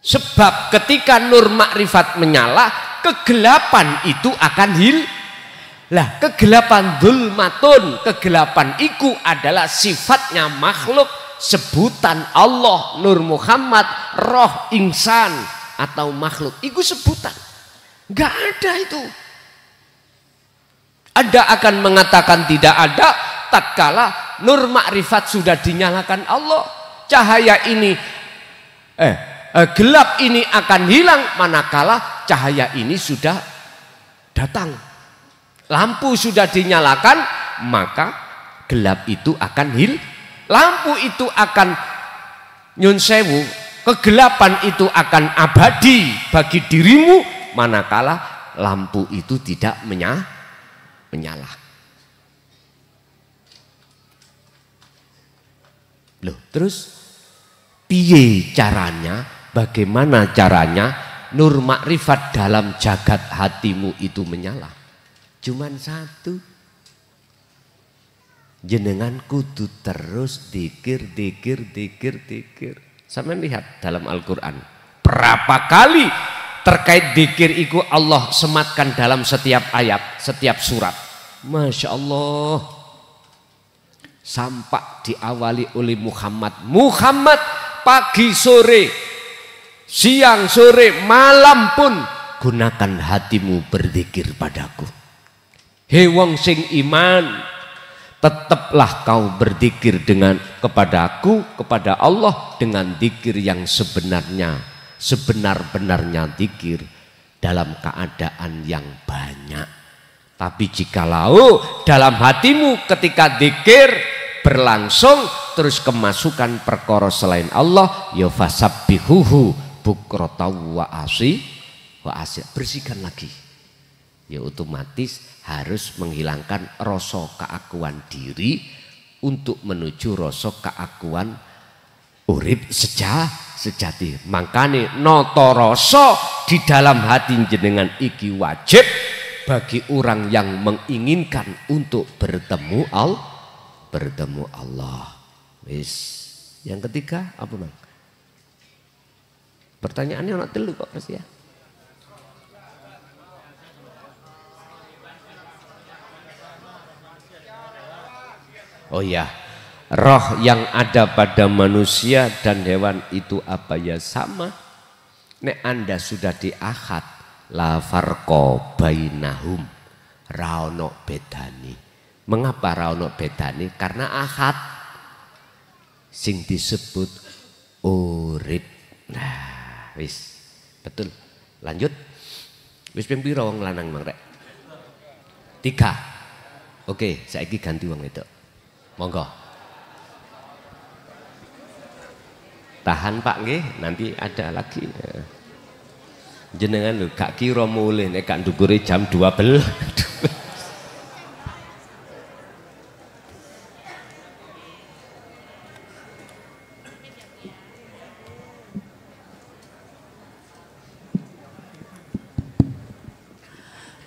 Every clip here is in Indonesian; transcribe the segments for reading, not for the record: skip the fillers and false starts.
Sebab ketika nur makrifat menyala, kegelapan itu akan lah kegelapan dzulmatun, kegelapan itu adalah sifatnya makhluk, sebutan Allah, Nur Muhammad, roh insan atau makhluk, itu sebutan. Enggak ada itu. Anda akan mengatakan tidak ada tatkala nur makrifat sudah dinyalakan Allah. Cahaya ini gelap ini akan hilang manakala cahaya ini sudah datang. Lampu sudah dinyalakan, maka gelap itu akan lampu itu akan nyun sewu, kegelapan itu akan abadi bagi dirimu manakala lampu itu tidak menyala. Loh, terus piye caranya? Bagaimana caranya nur makrifat dalam jagat hatimu itu menyala? Cuman satu. Jenengan kudu terus dikir. Sampeyan lihat dalam Al-Qur'an. Berapa kali terkait dikir itu Allah sematkan dalam setiap ayat, setiap surat. Masya Allah. Sampai diawali oleh Muhammad pagi sore, siang sore, malam pun gunakan hatimu berzikir padaku. Hei wong sing iman, tetaplah kau berzikir kepadaku, kepada Allah dengan zikir yang sebenar-benarnya zikir dalam keadaan yang banyak. Tapi jikalau dalam hatimu ketika zikir berlangsung terus kemasukan perkara selain Allah, ya fasabbihuhu bukrata wa asy, bersihkan lagi. Ya otomatis harus menghilangkan rasa keakuan diri untuk menuju rasa keakuan urip sejati. Makanya noto rasa di dalam hati jenengan iki wajib bagi orang yang menginginkan untuk bertemu Allah. Wis. Yang ketiga apa, Bang? Pertanyaannya anak telu kok Mas ya. Oh ya, roh yang ada pada manusia dan hewan itu apa ya sama? Nek Anda sudah diakad la farqa bainahum, ra ono bedane. Mengapa ra ono bedane? Karena akad sing disebut urip. Nah, wis betul. Lanjut. Wis ping pira wong lanang Mang Rek? 3. Oke, saiki ganti wong wedok. Monggo. Tahan Pak nggih, nanti ada lagi. Jenengan lho gak kira mulih nek gak ndukure jam 12.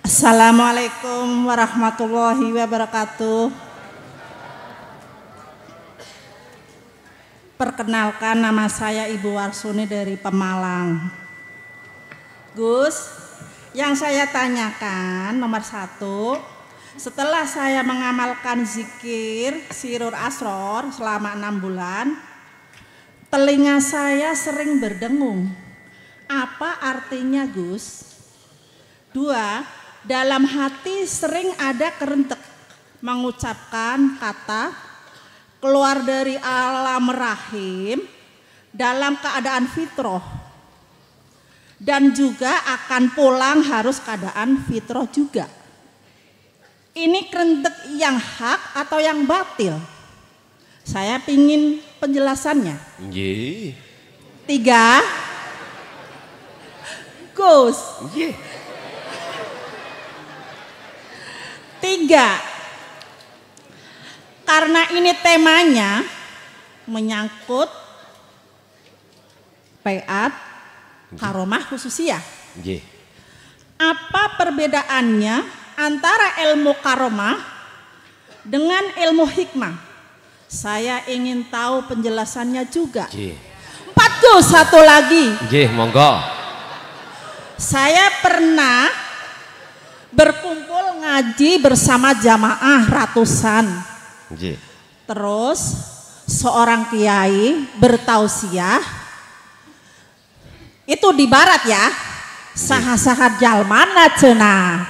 Assalamualaikum warahmatullahi wabarakatuh. Perkenalkan, nama saya Ibu Warsuni dari Pemalang. Gus, yang saya tanyakan nomor 1, setelah saya mengamalkan zikir Sirur Asror selama 6 bulan, telinga saya sering berdengung. Apa artinya, Gus? 2, dalam hati sering ada kerentek mengucapkan kata keluar dari alam rahim dalam keadaan fitrah dan juga akan pulang harus keadaan fitrah juga. Ini kerentek yang hak atau yang batil? Saya pingin penjelasannya. 3, Gus. 3, karena ini temanya menyangkut baiat karomah khususiyah. Apa perbedaannya antara ilmu karomah dengan ilmu hikmah? Saya ingin tahu penjelasannya juga. 4 Gus, satu lagi. Nggih, monggo. Saya pernah berkumpul ngaji bersama jamaah ratusan. Nggih. Terus seorang kiai bertausiah. Itu di barat ya. Saha-saha jalmana cenah.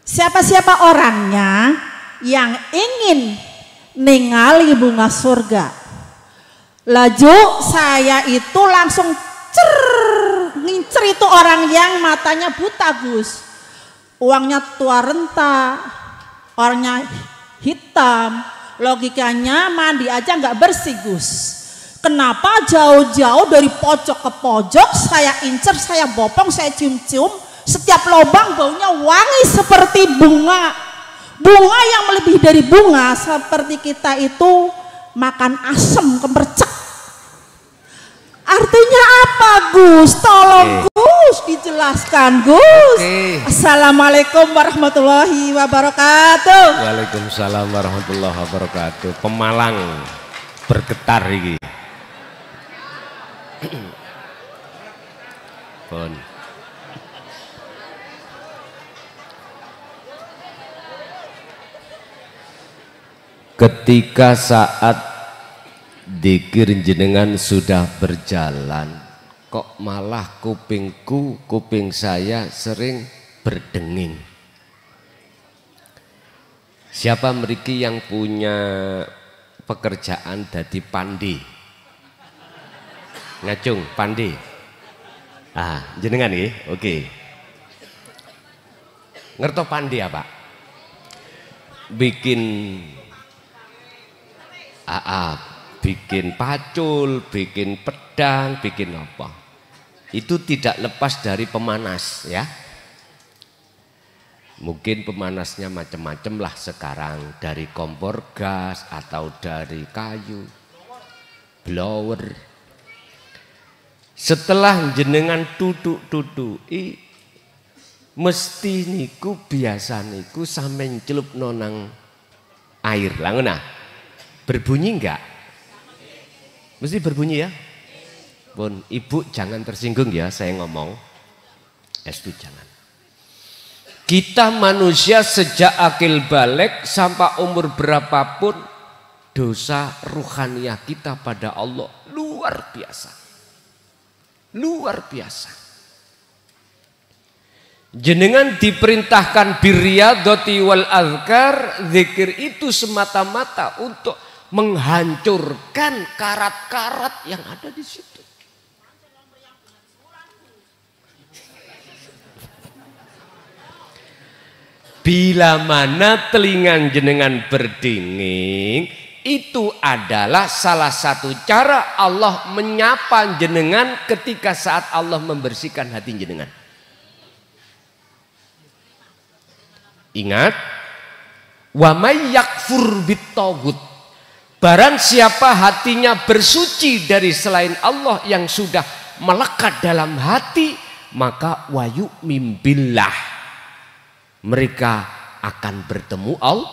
Siapa-siapa orangnya yang ingin ningali bunga surga. Laju saya itu langsung ngincer itu orang yang matanya buta Gus. Uangnya tua renta, orangnya hitam, logikanya mandi aja nggak bersih Gus. Kenapa jauh-jauh dari pojok ke pojok saya incer, saya bopong, saya cium-cium, setiap lubang baunya wangi seperti bunga. Bunga yang lebih dari bunga, seperti kita itu makan asem kemercek. Artinya apa Gus? Tolong Gus dijelaskan Gus. Assalamualaikum warahmatullahi wabarakatuh. Waalaikumsalam warahmatullahi wabarakatuh. Pemalang bergetar iki. Pun. Ketika saat dzikir jenengan sudah berjalan, kok malah kuping saya sering berdenging. Siapa mriki yang punya pekerjaan dadi pandi? Ngacung pandi. Ah, jenengan nggih? Oke. Ngerto pandi apa? Bikin bikin pacul, bikin pedang, bikin apa? Itu tidak lepas dari pemanas ya. Mungkin pemanasnya macam-macam lah sekarang, dari kompor gas atau dari kayu, blower. Setelah jenengan tutuk-tutuki, mesti niku biasa niku sampe celup nonang air langena. Berbunyi enggak? Mesti berbunyi ya? Pun ibu jangan tersinggung ya saya ngomong. Estu jangan. Kita manusia sejak akil balik sampai umur berapapun, dosa ruhaniyah kita pada Allah luar biasa. Luar biasa. Jenengan diperintahkan birriyadhati wal azkar, zikir itu semata-mata untuk menghancurkan karat-karat yang ada di situ. Bila mana telinga jenengan berdinging, itu adalah salah satu cara Allah menyapa jenengan ketika saat Allah membersihkan hati jenengan. Ingat, wa may yakfur bitaghut, barang siapa hatinya bersuci dari selain Allah yang sudah melekat dalam hati, maka wa yu'min billah, mereka akan bertemu Allah.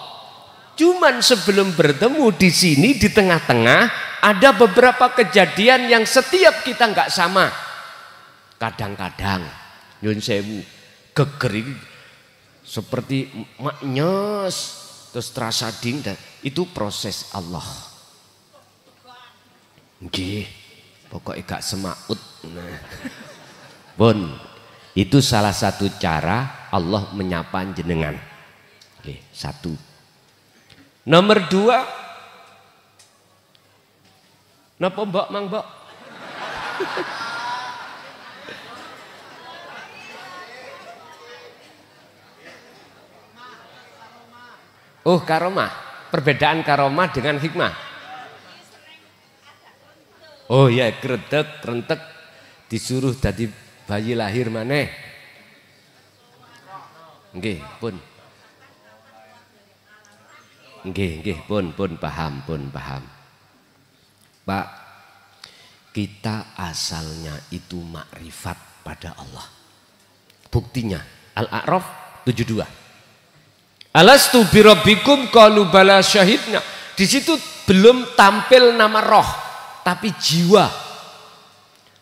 Cuman sebelum bertemu di sini di tengah-tengah ada beberapa kejadian yang setiap kita nggak sama. Kadang-kadang nyun sewu geger seperti maknyes terus terasa ding, dan itu proses Allah. Nggih, pokoknya gak semaut. Nah. Bon, itu salah satu cara Allah menyapa jenengan. Oke, satu. Nomor dua, napa mbak mang mbak? Oh, karomah, perbedaan karomah dengan hikmah. Oh ya, kretek, rentek, disuruh tadi bayi lahir maneh. Nggih, pun. Nggih, pun paham, paham. Pak, kita asalnya itu makrifat pada Allah. Buktinya Al-A'raf 72. Alastu birabbikum qalu bala syahidna. Di situ belum tampil nama roh, tapi jiwa.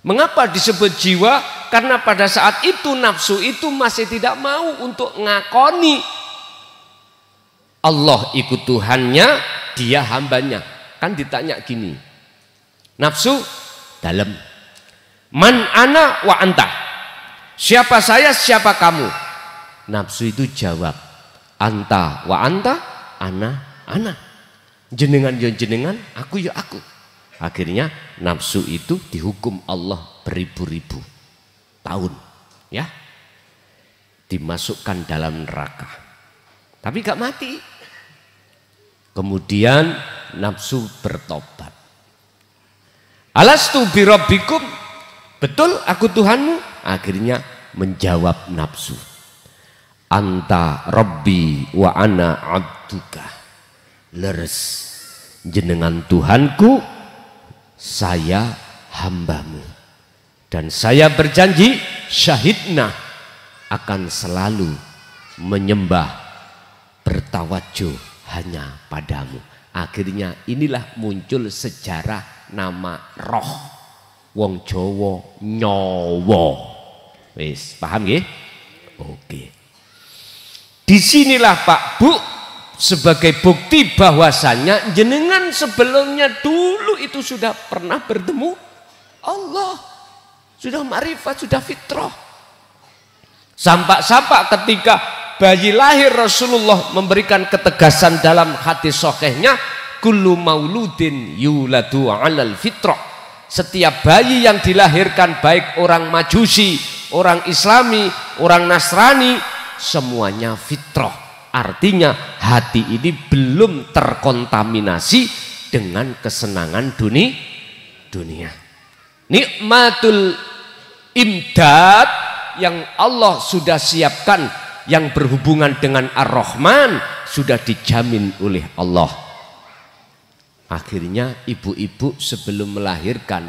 Mengapa disebut jiwa? Karena pada saat itu nafsu itu masih tidak mau untuk ngakoni Allah ikut Tuhannya, dia hambanya. Kan ditanya gini, nafsu dalam, man ana wa anta, siapa saya, siapa kamu? Nafsu itu jawab, anta wa anta, ana. Jenengan ya jenengan, aku ya aku. Akhirnya nafsu itu dihukum Allah beribu-ribu tahun, ya, dimasukkan dalam neraka. Tapi gak mati. Kemudian nafsu bertobat. Alastu birabbikum, betul aku Tuhanmu? Akhirnya menjawab nafsu, anta rabbi wa ana abduka. Leres, jenengan Tuhanku, saya hambamu, dan saya berjanji syahidna akan selalu menyembah, bertawajuh hanya padamu. Akhirnya inilah muncul sejarah nama roh. Wong Jawa nyawa. Wis paham nggih? Oke. Disinilah Pak Bu sebagai bukti bahwasannya jenengan sebelumnya dulu itu sudah pernah bertemu Allah, sudah ma'rifat, sudah fitrah. Sampai ketika bayi lahir Rasulullah memberikan ketegasan dalam hadis sahihnya, kullu mauludin yuladu 'alal fitrah. Setiap bayi yang dilahirkan baik orang Majusi, orang Islami, orang Nasrani, semuanya fitrah. Artinya hati ini belum terkontaminasi dengan kesenangan dunia. Nikmatul imdad yang Allah sudah siapkan yang berhubungan dengan Ar-Rahman sudah dijamin oleh Allah. Akhirnya ibu-ibu sebelum melahirkan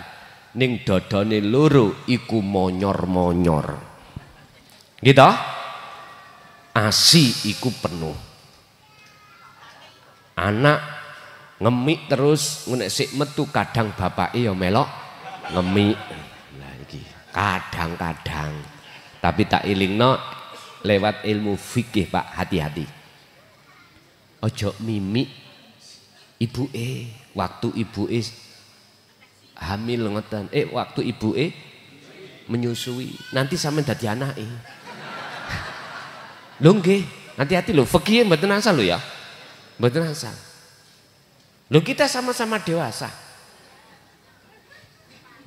ning dodone loro iku monyor-monyor. Gitu? ASI iku penuh. Anak ngemik terus nek sik metu kadang bapake ya melok ngemik. Lah iki kadang-kadang. Tapi tak ilingno lewat ilmu fikih Pak, hati-hati. Ojo mimik ibuke waktu ibuke hamil ngoten. Waktu ibuke menyusui. Nanti sampean dadi anake. Lho nggih, hati-hati lho, fikih mboten asal lho ya. Mboten asal. Lho kita sama-sama dewasa.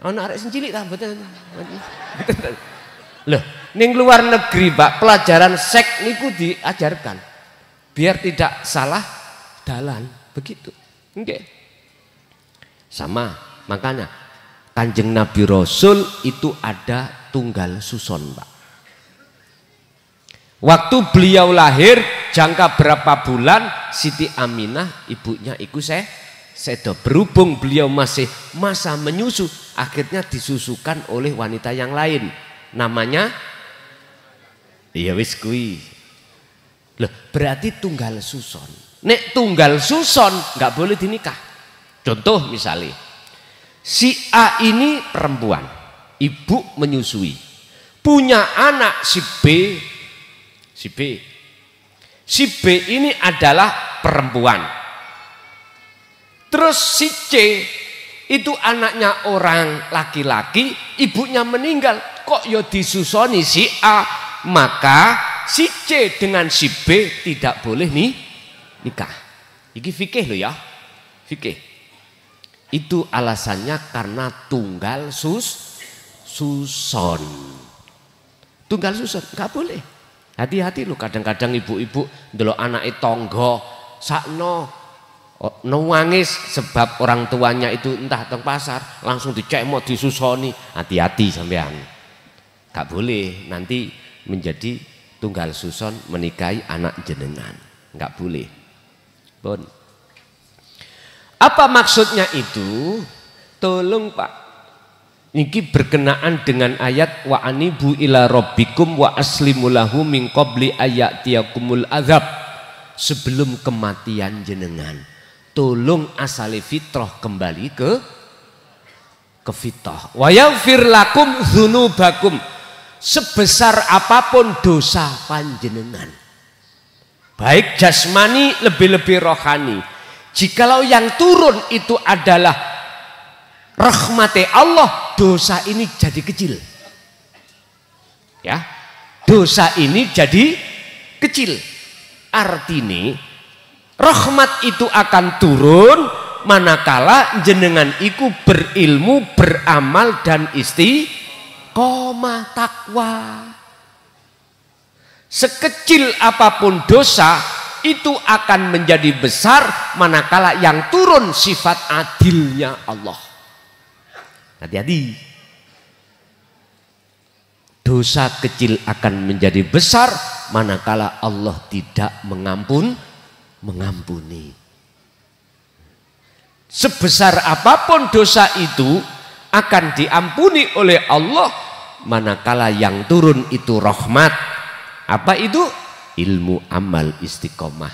Ana arek sing cilik ta mboten. Loh, ning luar negeri, Pak, pelajaran seks niku diajarkan. Biar tidak salah dalan, begitu. Nggih. Sama, makanya Kanjeng Nabi Rasul itu ada tunggal suson, Pak. Waktu beliau lahir jangka berapa bulan Siti Aminah ibunya iku sedo. Berhubung beliau masih masa menyusu, akhirnya disusukan oleh wanita yang lain. Namanya ya wis kuwi. Loh, berarti tunggal suson. Nek tunggal suson nggak boleh dinikah. Contoh misalnya si A ini perempuan, ibu menyusui, punya anak si B. Si B ini adalah perempuan. Terus si C itu anaknya orang laki-laki, ibunya meninggal, kok ya disusoni si A, maka si C dengan si B tidak boleh nikah. Iki fikih loh ya, fikih. Itu alasannya karena tunggal suson. Tunggal suson nggak boleh. Hati-hati loh, kadang-kadang ibu-ibu ndelok anake tangga sakno nangis sebab orang tuanya itu entah teng pasar langsung dicemot disusoni. Hati-hati sampean. Gak boleh nanti menjadi tunggal suson menikahi anak jenengan. Gak boleh. Pun. Apa maksudnya itu? Tolong Pak. Ini berkenaan dengan ayat wa anibu ila rabbikum wa aslimu lahu min qabli ayatiyakumul azab. Sebelum kematian jenengan, tolong asali fitrah kembali kefitoh. Wa yaghfir lakum dzunubakum, sebesar apapun dosa panjenengan, baik jasmani lebih-lebih rohani. Jikalau yang turun itu adalah rahmati Allah, dosa ini jadi kecil. Ya, dosa ini jadi kecil. Artinya rahmat itu akan turun manakala jenengan iku berilmu, beramal dan istiqomah takwa. Sekecil apapun dosa itu akan menjadi besar manakala yang turun sifat adilnya Allah. Hati-hati. Dosa kecil akan menjadi besar manakala Allah tidak mengampuni. Sebesar apapun dosa itu akan diampuni oleh Allah manakala yang turun itu rahmat. Apa itu? Ilmu, amal, istiqomah.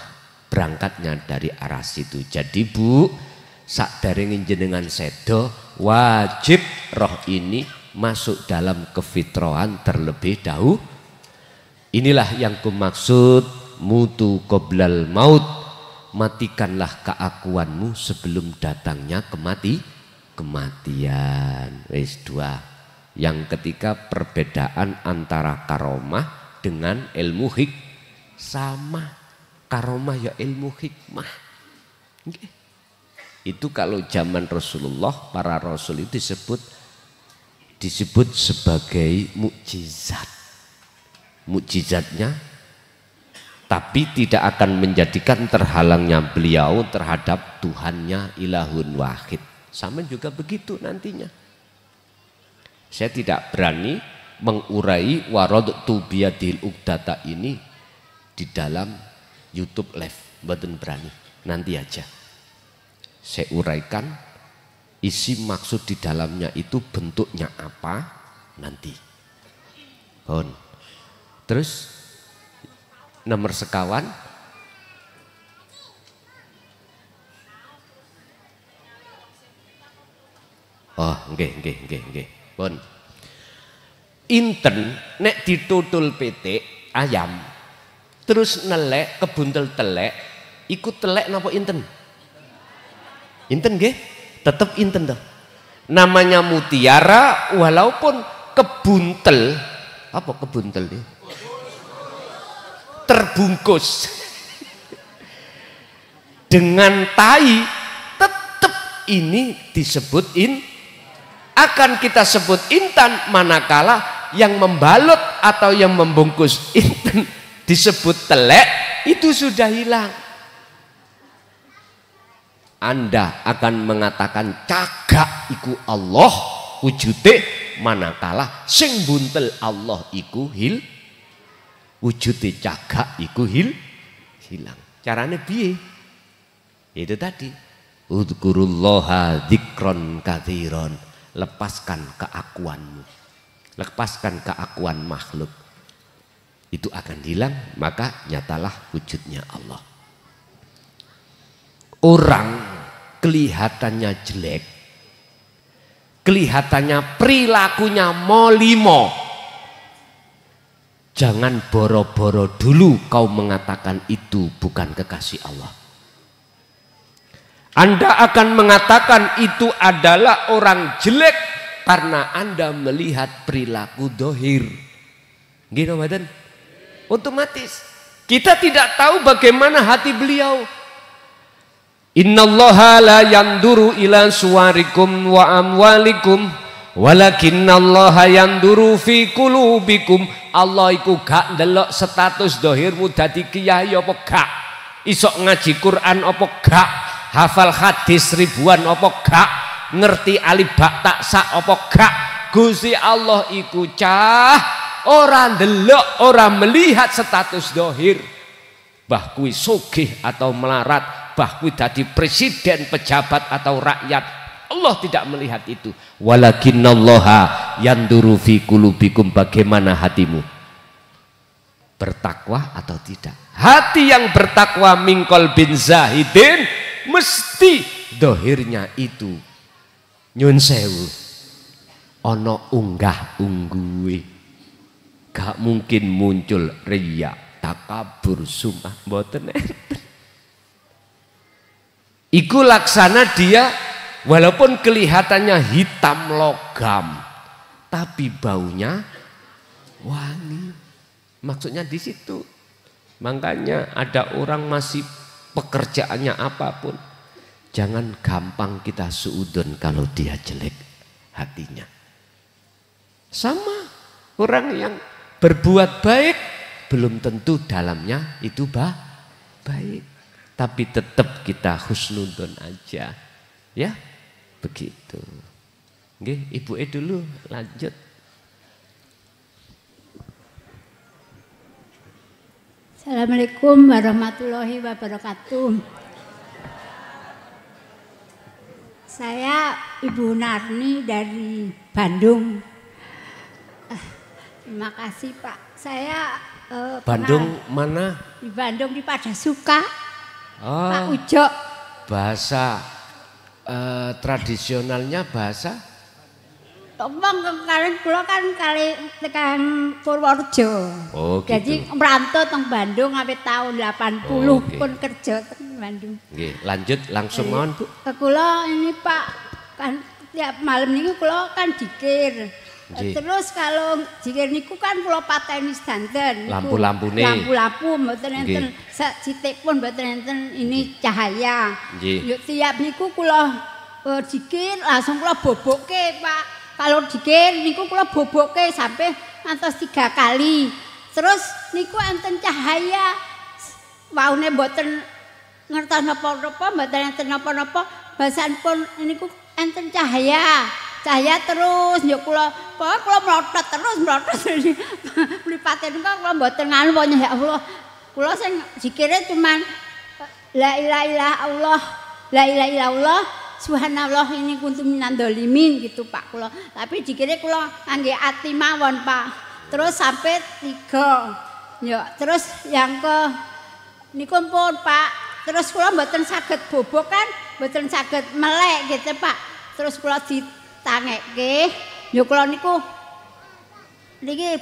Berangkatnya dari arah situ. Jadi Bu, sakderenge jenengan sedo, wajib roh ini masuk dalam kefitrahan terlebih dahulu. Inilah yang kumaksud mutu qoblal maut, matikanlah keakuanmu sebelum datangnya kematian. Wis dua. Yang ketiga, perbedaan antara karomah dengan ilmu sama. Karomah ya ilmu hikmah. Itu kalau zaman Rasulullah, para rasul itu disebut sebagai mukjizat. Mukjizatnya tapi tidak akan menjadikan terhalangnya beliau terhadap Tuhannya ilahun wahid. Sama juga begitu nantinya. Saya tidak berani mengurai waradtu biyadil uqdata ini di dalam YouTube live, mboten berani. Nanti aja saya uraikan isi maksud di dalamnya itu bentuknya apa nanti. Terus nomor sekawan, oh nggih. Pun inten nek ditutul PT ayam terus nelek kebuntel telek, ikut telek napa inten? Inten nggih, tetep inten toh. Namanya mutiara walaupun kebuntel, apa kebuntel nih? Terbungkus dengan tai, tetap ini disebut akan kita sebut intan manakala yang membalut atau yang membungkus intan disebut telek, itu sudah hilang. Anda akan mengatakan cagak iku Allah wujude manakala sing buntel Allah iku wujude cagak iku hilang. Carane piye? Itu tadi. Udzukurullaha dzikron katsiron. Lepaskan keakuanmu. Lepaskan keakuan makhluk. Itu akan hilang, maka nyatalah wujudnya Allah. Orang kelihatannya jelek, kelihatannya perilakunya molimo. Jangan boro-boro dulu kau mengatakan itu bukan kekasih Allah. Anda akan mengatakan itu adalah orang jelek karena Anda melihat perilaku dohir. Gitu badan? Otomatis kita tidak tahu bagaimana hati beliau. Innallaha la yanduru ila suwarikum wa amwalikum walakinnallaha yanduru fi qulubikum. Allah iku gak ndelok status dohirmu dadi kiai apa gak, isok ngaji Quran apa gak, hafal hadis ribuan apa gak, ngerti alif ba ta sa apa gak. Gusti Allah iku cah ora ndelok, ora melihat status dohir. Bah kuwi sugih atau melarat, bah kuwi dadi presiden, pejabat atau rakyat. Allah tidak melihat itu. Walakinnallaha yanduru fi qulubikum, bagaimana hatimu? Bertakwa atau tidak? Hati yang bertakwa mingkol bin zahidin mesti dohirnya itu nyun sewu ono unggah ungguwe. Gak mungkin muncul riya, takabur, sumah, mboten enten. Iku laksana dia walaupun kelihatannya hitam logam, tapi baunya wangi. Maksudnya di situ. Makanya ada orang masih pekerjaannya apapun, jangan gampang kita suudon kalau dia jelek hatinya. Sama orang yang berbuat baik belum tentu dalamnya itu baik, tapi tetap kita husnudon aja, ya begitu. Nggih, Ibu dulu lanjut. Assalamualaikum warahmatullahi wabarakatuh. Saya Ibu Narni dari Bandung. Terima kasih Pak. Saya Bandung mana? Di Bandung di Padasuka. Oh, Pak Ujo. Bahasa tradisionalnya bahasa? Wong kalian kula kan kali tekan Purworejo. Oh, gitu. Jadi merantau teng Bandung sampai tahun 80 okay. Pun kerja teng Bandung. Nggih, lanjut langsung mohon Bu. Kula ini Pak kan tiap malam niku kula kan dikir. Nggih. Terus kalau dikir niku kan kula pateni sedanten. Lampu-lampune. Lampu-lampu mboten enten sithik pun mboten enten ini cahaya. Nggih. Yo tiap niku kula dikir langsung kula bobokke Pak. Kalau dikir niku kula bobokke sampai ngantos 3 kali. Terus niku enten cahaya. Waune mboten ngertos napa-napa, mboten enten napa-napa. Basanipun niku enten cahaya. Cahaya terus yo kula mlotot terus mlotot. Mripate niku kula mboten nganu pokoke ya Allah. Kula sing dikire cuman la ilaha illallah, la ilaha illallah. Subhanallah ini kuntum minandolimin gitu Pak kula. Tapi dikira kula ngangge ati mawon Pak. Terus sampai 3. Ya, terus yang ke niku pun Pak. Terus kula mboten saged bobok kan, mboten saged melek gitu Pak. Terus kula ditangekke, ya kula niku niki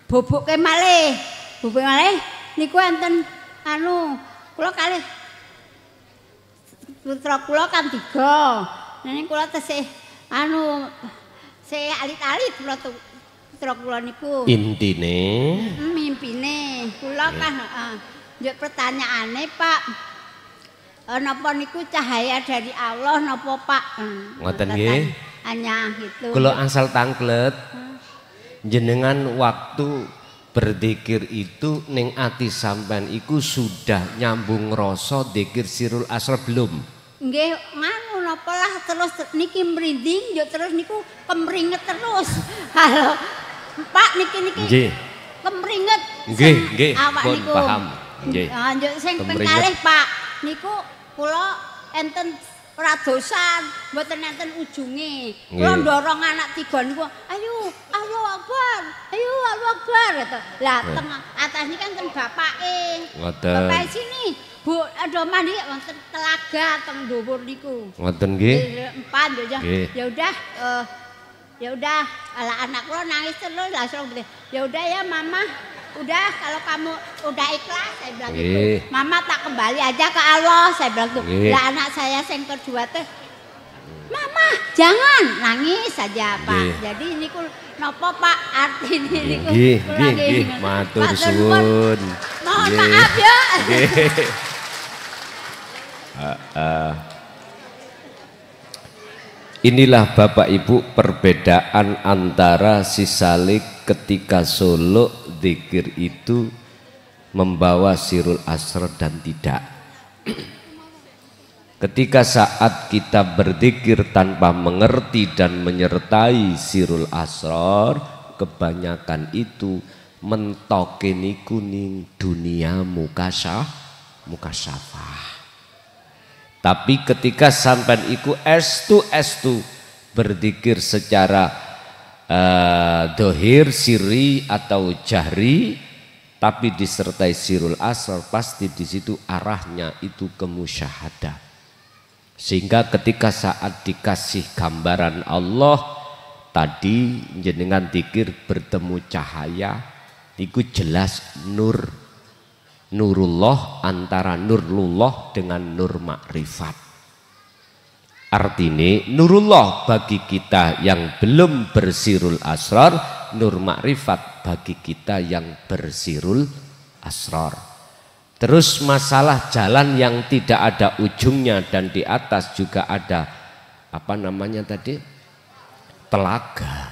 boboke malih. Boboke malih niku enten anu kula kalih putra kula kan 3. Nene kula tesih anu se alit-alit putra kula niku. Intine Mimpine kula kan heeh. Pertanyaane Pak. Napa niku cahaya dari Allah napa Pak? Ngoten nggih. Hanya gitu. Kula asal tangklet. Jenengan waktu berzikir itu ning ati sampean iku sudah nyambung rasa zikir sirul asrar belum? Nggih, nganu napa lah terus niki merinding yo terus niku kemringet terus. Halo. Pak niki Nggih. Kemringet. Nggih, awak pun niku. paham. Nggih. Njuk sing pengkalih Pak niku kula enten radosan, mboten enten ujunge. Kula ndorong anak 3 niku, ayo Allahu Akbar. Ayo Allahu Akbar gitu. Lah teng atas niki kan teng bapake. Ngoten. Bapak sini, Bu, aduh mandi wonten telaga teng dhuwur niku. Ngoten nggih. Empan ya. Nggih. Ya udah, ala anak kula nangis terus langsung ya udah ya Mama. Udah kalau kamu udah ikhlas saya bilang gitu. Mama tak kembali aja ke Allah saya bilang gitu. Lah anak saya yang kedua teh Mama jangan nangis saja Pak. Jadi ini nopo Pak arti ini niku. Nggih, matur suwun. Mohon maaf ya. Inilah Bapak Ibu perbedaan antara si Salik ketika Solo zikir itu membawa sirul asrar dan tidak. Ketika saat kita berzikir tanpa mengerti dan menyertai sirul asrar, kebanyakan itu mentokeni kuning dunia mukasyafah. Tapi ketika sampean iku estu berzikir secara dohir, siri atau jahri, tapi disertai sirul asrar, pasti di situ arahnya itu ke musyahadah. Sehingga ketika saat dikasih gambaran Allah tadi jenengan tikir bertemu cahaya iku jelas nurullah antara nurullah dengan nur makrifat. Artinya nurullah bagi kita yang belum bersirul asrar, nur makrifat bagi kita yang bersirul asrar. Terus masalah jalan yang tidak ada ujungnya dan di atas juga ada apa namanya tadi, telaga.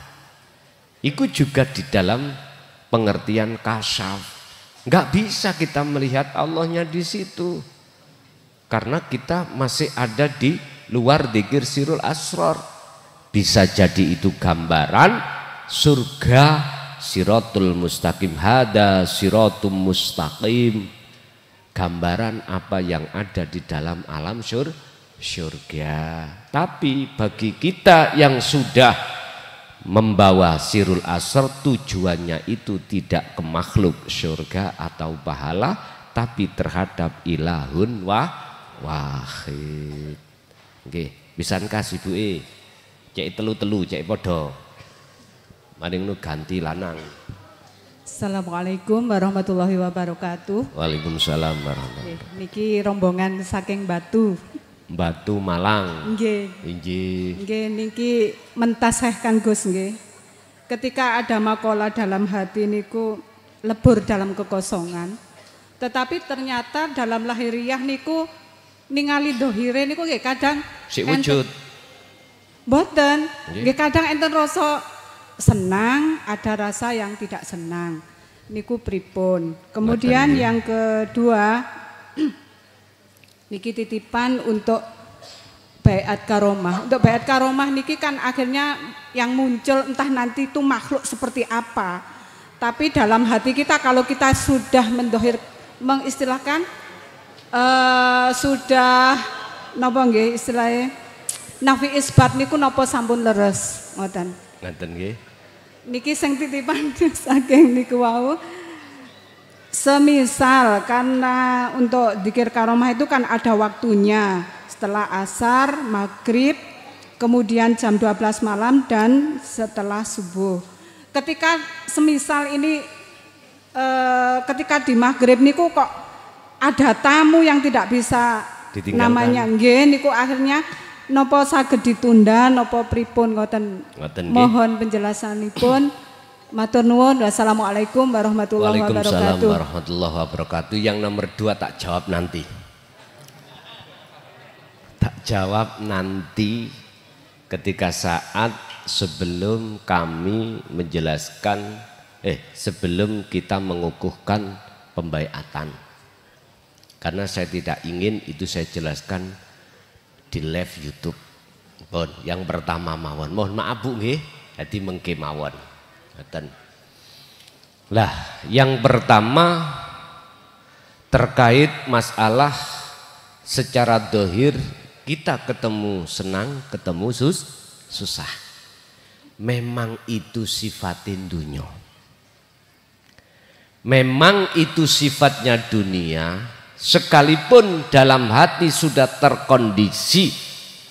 Itu juga di dalam pengertian kasyaf. Nggak bisa kita melihat Allahnya di situ karena kita masih ada di luar dzikir sirul asrar. Bisa jadi itu gambaran surga, siratul mustaqim, hada siratum mustaqim, gambaran apa yang ada di dalam alam surga. Tapi bagi kita yang sudah membawa sirul asr, tujuannya itu tidak ke makhluk surga atau pahala, tapi terhadap ilahun wahid. Oke, bisa kasih bu cek telu cek podo maring nu ganti lanang. Assalamualaikum warahmatullahi wabarakatuh. Waalaikumsalam warahmatullahi wabarakatuh. Niki rombongan saking Batu Malang. Nggih. Nggih niki mentasehkan Gus nggih. Ketika ada makola dalam hati niku lebur dalam kekosongan. Tetapi ternyata dalam lahiriah niku ningali dohire niku nggih kadang si wujud. Mboten. Nggih kadang enten rasa senang, ada rasa yang tidak senang. Niku pripun. Kemudian yang kedua niki titipan untuk baiat karomah. Untuk baiat karomah niki kan akhirnya yang muncul entah nanti itu makhluk seperti apa. Tapi dalam hati kita kalau kita sudah mengistilahkan sudah napa nggih istilahnya nafi isbat niku napa sampun leres ngoten. Ngoten nggih. Niki sing titipan saking niku wau. Semisal karena untuk dzikir karomah itu kan ada waktunya setelah asar, maghrib, kemudian jam 12 malam dan setelah subuh. Ketika semisal ini ketika di maghrib niku kok ada tamu yang tidak bisa namanya nggih niku akhirnya nopo saged ditunda nopo pripun ngoten. Mohon penjelasanipun. Matur nuwun. Wassalamualaikum warahmatullahi wabarakatuh. Waalaikumsalam warahmatullahi wabarakatuh. Yang nomor 2 tak jawab nanti. Tak jawab nanti ketika saat sebelum kami menjelaskan sebelum kita mengukuhkan pembaiatan. Karena saya tidak ingin itu saya jelaskan di live YouTube. Bon, yang pertama mawon. Mohon maaf Bu nggih, dadi mengke mawon. Lah, yang pertama terkait masalah secara dohir kita ketemu senang, ketemu susah. Memang itu sifatin dunia. Memang itu sifatnya dunia. Sekalipun dalam hati sudah terkondisi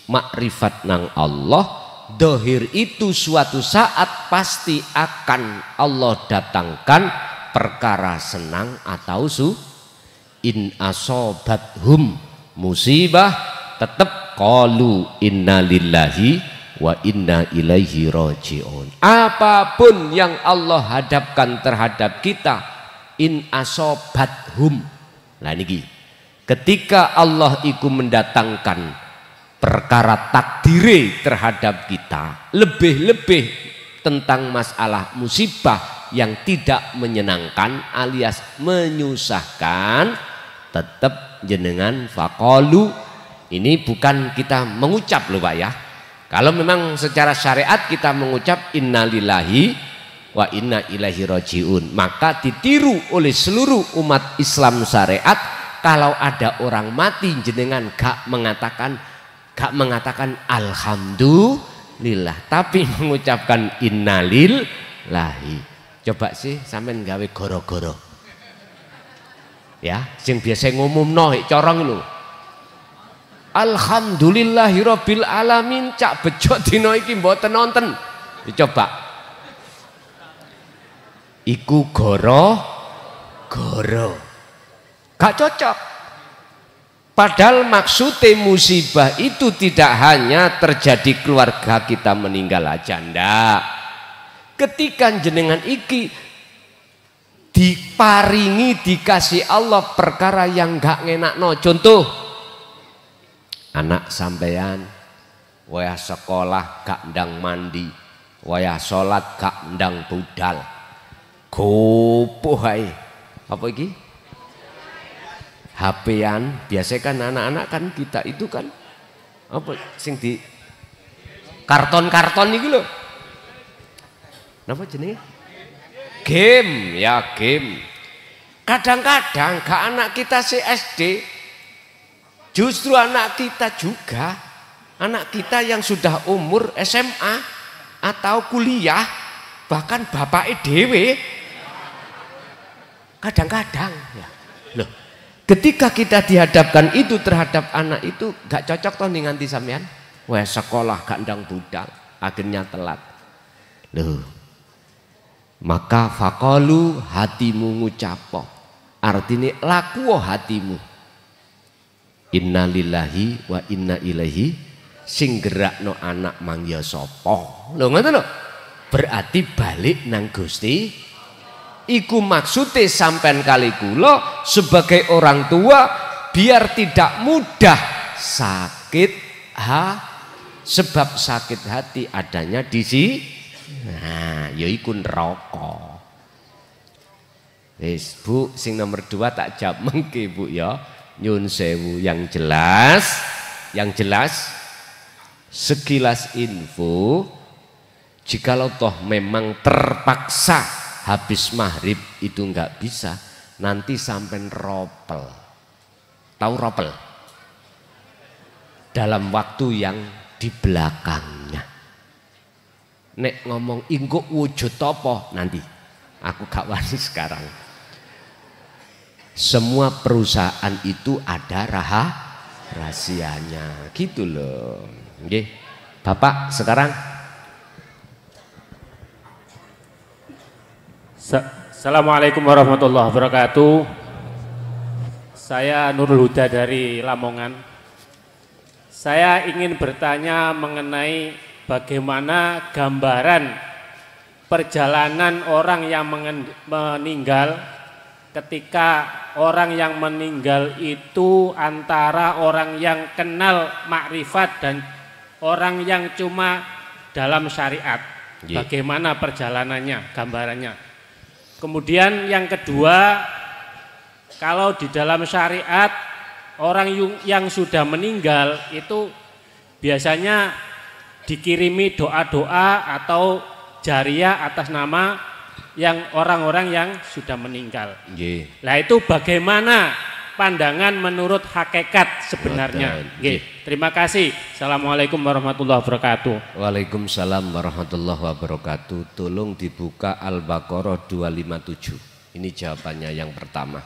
makrifat nang Allah, dohir itu suatu saat pasti akan Allah datangkan perkara senang atau in asobathum musibah tetap qalu inna lillahi wa inna ilaihi raji'un. Apapun yang Allah hadapkan terhadap kita in asobathum. Nah niki ketika Allah iku mendatangkan perkara takdire terhadap kita, lebih-lebih tentang masalah musibah yang tidak menyenangkan alias menyusahkan, tetap jenengan faqalu. Ini bukan kita mengucap loh Pak ya. Kalau memang secara syariat kita mengucap innalillahi wa inna ilaihi rajiun, maka ditiru oleh seluruh umat Islam syariat. Kalau ada orang mati jenengan gak mengatakan alhamdulillah, tapi mengucapkan innalillahi. Coba sih sampean gawe goro-goro. Ya, sing biasa ngumumno corong lho. Alhamdulillahirabbil alamin, cak bejo dina iki mboten nonton. Coba. Iku goro. Gak cocok. Padahal maksudnya musibah itu tidak hanya terjadi keluarga kita meninggal aja, ndak. Ketika jenengan iki diparingi, dikasih Allah perkara yang gak ngenakno. Contoh, anak sampean wayah sekolah gak ndang mandi, wayah sholat gak ndang budal, gopoh ae. Apa iki? HP-an. Biasanya kan anak-anak kan kita itu kan apa sing di karton-karton iki lho. Napa jenenge? Game, ya game. Kadang-kadang gak anak kita SD, justru anak kita juga, anak kita yang sudah umur SMA atau kuliah, bahkan bapaknya dewe, kadang-kadang ya. Loh, ketika kita dihadapkan itu terhadap anak itu gak cocok toh nih nganti sampean. Wah sekolah gak ndang budal, akhirnya telat. Loh, maka faqalu hatimu ngucapo, artinya laku hatimu. Inna lillahi wa inna ilaihi, sing gerakno anak mangya sapa. Lho ngoten lho. Berarti balik nang Gusti. Iku maksudnya sampean kali kula sebagai orang tua biar tidak mudah sakit sebab sakit hati adanya di sini. Nah, yaiku neraka. Wis Bu, sing nomor 2 tak jawab mengke Bu ya. Nyun sewu yang jelas sekilas info, jikalau toh memang terpaksa habis maghrib itu enggak bisa, nanti sampai ropel. Tahu ropel? Dalam waktu yang di belakangnya. Nek ngomong ingkuk wujud apa nanti, aku gak wani sekarang. Semua perusahaan itu ada rahasianya, gitu loh. Nggih. Bapak sekarang. Assalamualaikum warahmatullahi wabarakatuh. Saya Nurul Huda dari Lamongan. Saya ingin bertanya mengenai bagaimana gambaran perjalanan orang yang meninggal, ketika orang yang meninggal itu antara orang yang kenal makrifat dan orang yang cuma dalam syariat. Bagaimana perjalanannya, gambarannya. Kemudian yang kedua, kalau di dalam syariat orang yang sudah meninggal itu biasanya dikirimi doa-doa atau jariah atas nama yang orang-orang yang sudah meninggal. Nah itu bagaimana pandangan menurut hakikat sebenarnya. Terima kasih. Assalamualaikum warahmatullahi wabarakatuh. Waalaikumsalam warahmatullahi wabarakatuh. Tolong dibuka Al-Baqarah 257. Ini jawabannya yang pertama.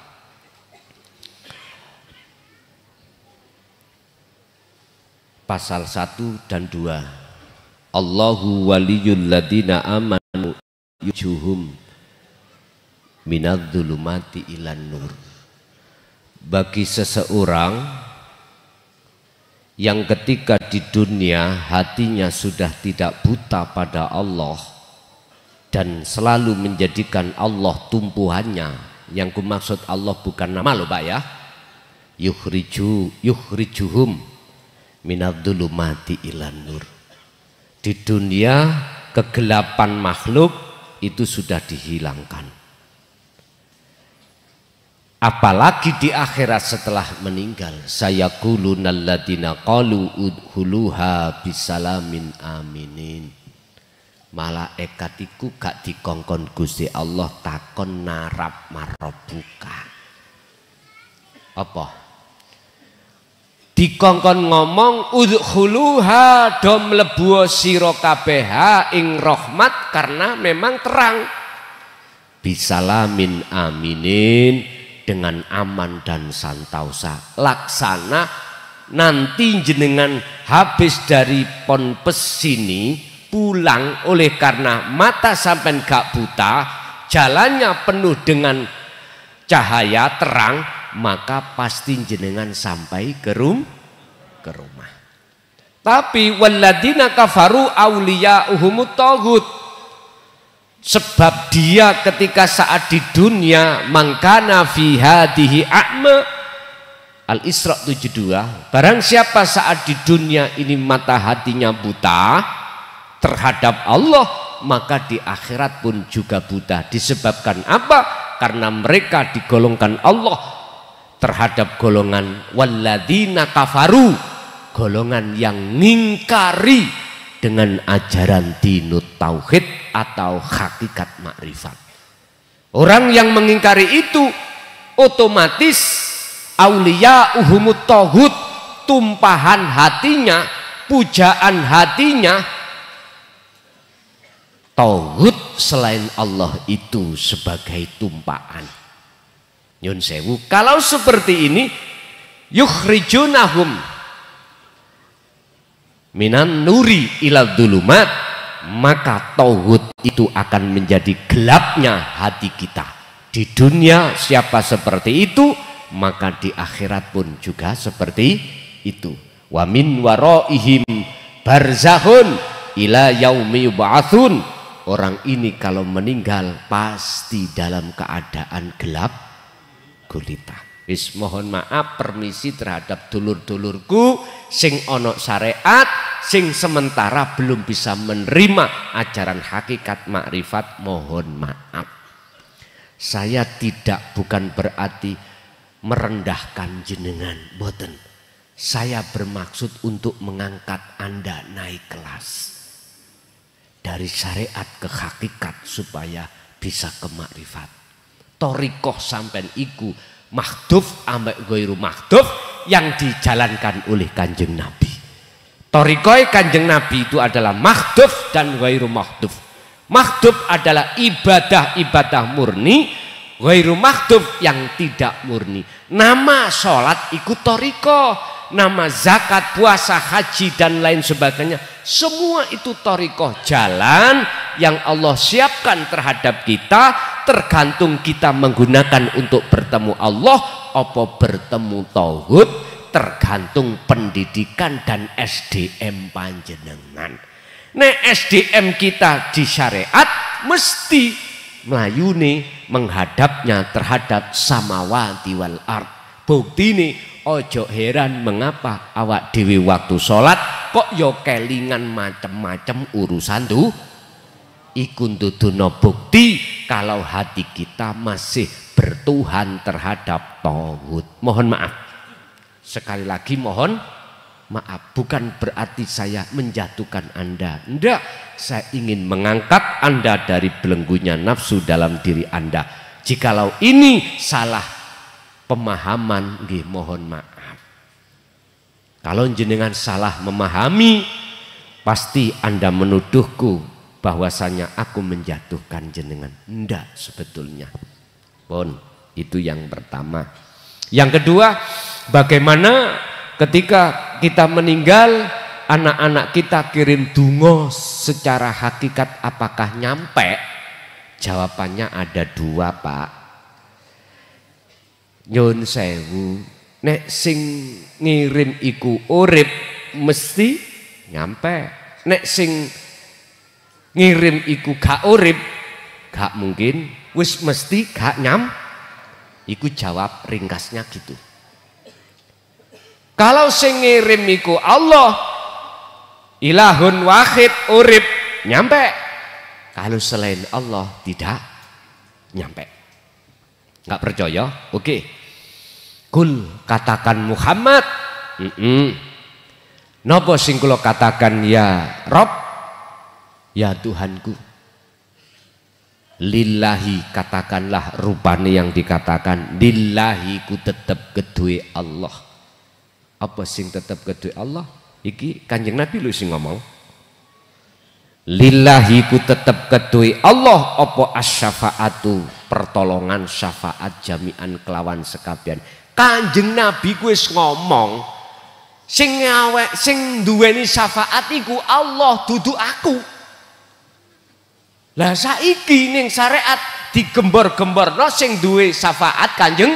Pasal 1 dan 2. Allahu waliyul ladina amanu yujuhum minadz-dzulumati ilan nur. Bagi seseorang yang ketika di dunia hatinya sudah tidak buta pada Allah dan selalu menjadikan Allah tumpuannya, yang kumaksud Allah bukan nama loh Pak ya, yukhrijuhum minadz-dzulumati ilan nur. Di dunia kegelapan makhluk itu sudah dihilangkan. Apalagi di akhirat setelah meninggal, sayaqulunal ladzina qalu udkhuluha bisalamin aminin. Malaikat iku gak dikongkon Gusti Allah takon narap marobuka. Apa? Dikongkon ngomong udkhuluha do mlebu sira kabeh ing rahmat karena memang terang. Bisalamin aminin, dengan aman dan santausa. Laksana nanti jenengan habis dari ponpes sini pulang oleh karena mata sampean gak buta, jalannya penuh dengan cahaya terang, maka pasti jenengan sampai ke rumah. Tapi walladzina kafaru auliya'uhumut taghut, sebab dia ketika saat di dunia mangkana fi hadhihi a'ma, Al-Isra 72, barang siapa saat di dunia ini mata hatinya buta terhadap Allah, maka di akhirat pun juga buta. Disebabkan apa? Karena mereka digolongkan Allah terhadap golongan walladzina kafaru, golongan yang ngingkari dengan ajaran dinut tauhid atau hakikat makrifat. Orang yang mengingkari itu otomatis auliya'uhumut taghut, tumpahan hatinya, pujaan hatinya taghut selain Allah itu sebagai tumpahan. Nyun sewu, kalau seperti ini yukhrijunahum minan nuri ilal dulumat, maka taghut itu akan menjadi gelapnya hati kita. Di dunia siapa seperti itu, maka di akhirat pun juga seperti itu. Wa min waraihim barzahun ila yaumi yub'atsun. Orang ini kalau meninggal pasti dalam keadaan gelap gulita. Wis mohon maaf, permisi terhadap dulur-dulurku sing ono syariat, sing sementara belum bisa menerima ajaran hakikat makrifat, mohon maaf. Saya bukan berarti merendahkan jenengan, boten. Saya bermaksud untuk mengangkat Anda naik kelas dari syariat ke hakikat supaya bisa ke makrifat. Torikoh sampean iku mahduf ambek ghairu mahduf yang dijalankan oleh Kanjeng Nabi. Torikoh Kanjeng Nabi itu adalah mahduf dan ghairu mahduf. Mahduf adalah ibadah murni, ghairu mahduf yang tidak murni. Nama sholat ikut toriko, nama zakat, puasa, haji dan lain sebagainya, semua itu toriko, jalan yang Allah siapkan terhadap kita, tergantung kita menggunakan untuk bertemu Allah apa bertemu tauhid, tergantung pendidikan dan SDM panjenengan. Nek SDM kita di syariat mesti melayuni menghadapnya terhadap samawati wal ard. Bukti ini ojo heran mengapa awak dewi waktu sholat kok yo kelingan macem-macem urusan tuh. Iku ndudono bukti kalau hati kita masih bertuhan terhadap tauhid. Mohon maaf. Sekali lagi mohon maaf, bukan berarti saya menjatuhkan Anda. Tidak, saya ingin mengangkat Anda dari belenggunya nafsu dalam diri Anda. Jikalau ini salah pemahaman, nggih mohon maaf. Kalau jenengan salah memahami, pasti Anda menuduhku bahwasanya aku menjatuhkan jenengan. Tidak sebetulnya. Pun itu yang pertama. Yang kedua, bagaimana ketika kita meninggal, anak-anak kita kirim dungo secara hakikat apakah nyampe? Jawabannya ada dua, Pak. Nyun sewu, nek sing ngirim iku urip mesti nyampe. Nek sing ngirim iku gak urip, gak mungkin, wis mesti gak nyampe. Iku jawab ringkasnya gitu. Kalau sing ngirim iku Allah, ilahun wahid urip, nyampe. Kalau selain Allah tidak nyampe. Nggak percaya? Oke. Kul katakan Muhammad. Nopo sing kula katakan ya Rob, ya Tuhanku. Lillahi katakanlah rupane yang dikatakan lillahi ku tetep kedue Allah. Apa sing tetep kedue Allah? Iki Kanjeng Nabi lu sing ngomong. Lillahi ku tetep kedue Allah apa asyafaatu, pertolongan syafaat jami'an kelawan sekabian. Kanjeng Nabi ku wis ngomong sing duweni syafaat iku Allah dudu aku. Lah saiki ning syariat digembor-gemborno sing duwe syafaat Kanjeng.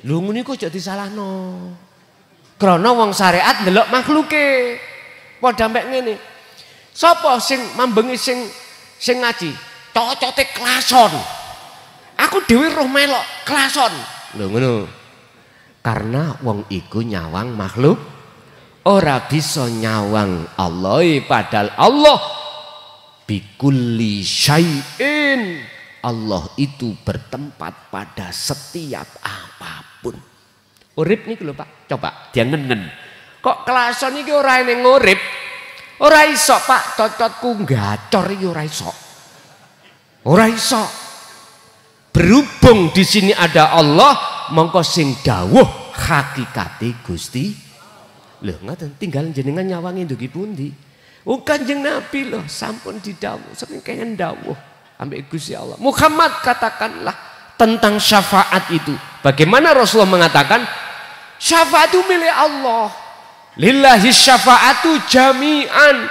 Lho ngene iku aja disalahno. Krana wong syariat ndelok makhluke. Padha mek ngene. Sapa sing mambengi sing ngaji? Cocote klason. Aku dhewe roh melok klason. Lho ngono. Karena wong iku nyawang makhluk, ora bisa nyawang Allah, padahal Allah bikulli syai'in. Allah itu bertempat pada setiap apapun. Urip niku lho Pak, coba diangen-en. Kok klason iki ora ning urip? Ora iso Pak, cocotku gacor iki ora iso. Ora iso. Berhubung di sini ada Allah, mongko sing dawuh hakikate Gusti. Lho ngoten, tinggal jenengan nyawangi ndugi pundi. Oh Kanjeng Nabi loh sampun didhawuh, sering kenging dawuh ambek Gusti Allah. Muhammad katakanlah tentang syafaat itu. Bagaimana Rasulullah mengatakan syafaat itu milik Allah. Lillahi syafa'atu jami'an.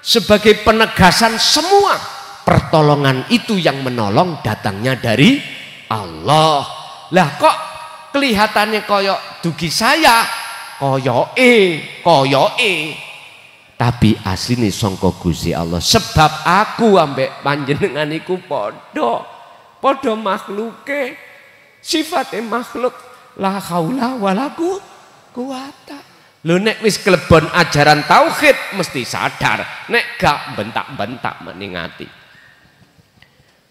Sebagai penegasan semua pertolongan itu yang menolong datangnya dari Allah. Lah kok kelihatannya koyok dugi saya, koyoke. Tapi asline sangka Gusti Allah. Sebab aku ambek panjenengan iku padha makhluke. Sifate makhluk la haula wala quwata. Lho nek wis klebon ajaran tauhid mesti sadar, nek gak bentak-bentak ning ati.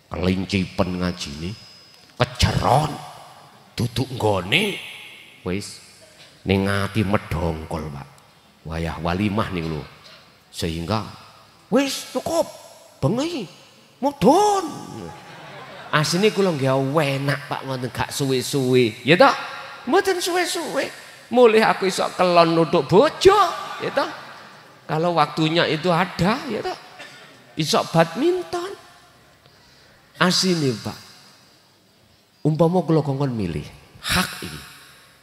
Kelincipen ngajine, kejeron, duduk nggone wis ning ati medhongkol, Pak. Wayah walimah ning lho. Sehingga wis cukup bengi mudhun. Asline kula nggih enak Pak ngoten gak suwe-suwe. Ya toh? Mboten suwe-suwe. Mulai aku iso kelon nutuk bojo, ya toh. Kalau waktunya itu ada, ya toh. Iso badminton. Asine Pak. Umpama kula kongkon milih hak ini.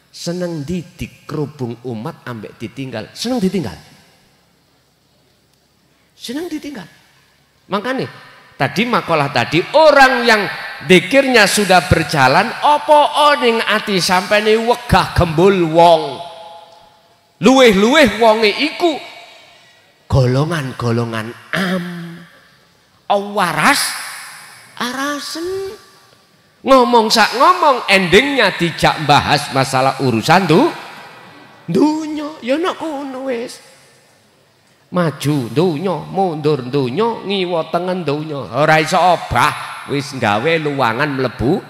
Seneng dikerubung umat ambek ditinggal. Seneng ditinggal. Seneng ditinggal. Makanya tadi makalah tadi orang yang dzikirnya sudah berjalan opo ning ati sampene wegah gembul wong. Luweh-luweh wonge iku golongan-golongan waras arasen. Ngomong sak ngomong endingnya dijak bahas masalah urusan dunya. Ya nek ngono wis. Maju dunya, mundur dunya, ngiwa tengen dunya. Ora iso obah, wis gawe luwangan mlebu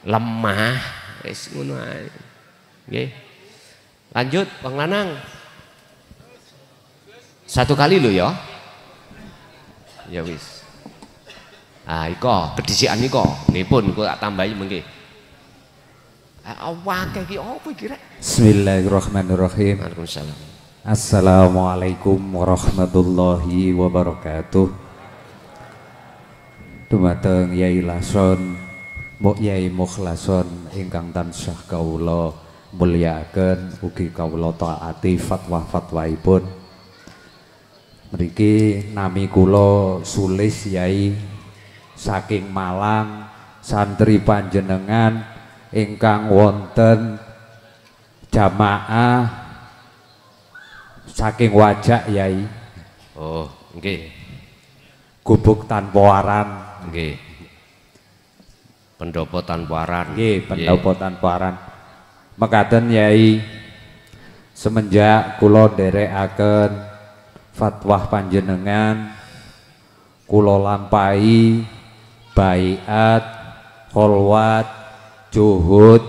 lemah. Wis ngono ae. Nggih. Lanjut Bang Lanang. Satu kali lho ya. Ya wis. Ah iko kedhisikan iko. Nggih pun kula tak tambahi mengki. Awake iki opo iki rek? Bismillahirrahmanirrahim. Waalaikumsalam. Assalamualaikum warahmatullahi wabarakatuh. Dumateng Yai Lason, Mbok Yai Mukhlason ingkang tansah kawula mulyakaken ugi kawula taati fatwa-fatwaipun. Mriki nami kula Sulis Yai saking Malang, santri panjenengan ingkang wonten jamaah saking Wajak Yai. Oh, nggih. Gubuk tanpa aran. Nggih. Pendopo tanpa aran. Nggih, pendopo tanpa aran. Mekaten Yai, semenjak kula nderekaken fatwa panjenengan, kula lampahi baiat, kholwat, juhud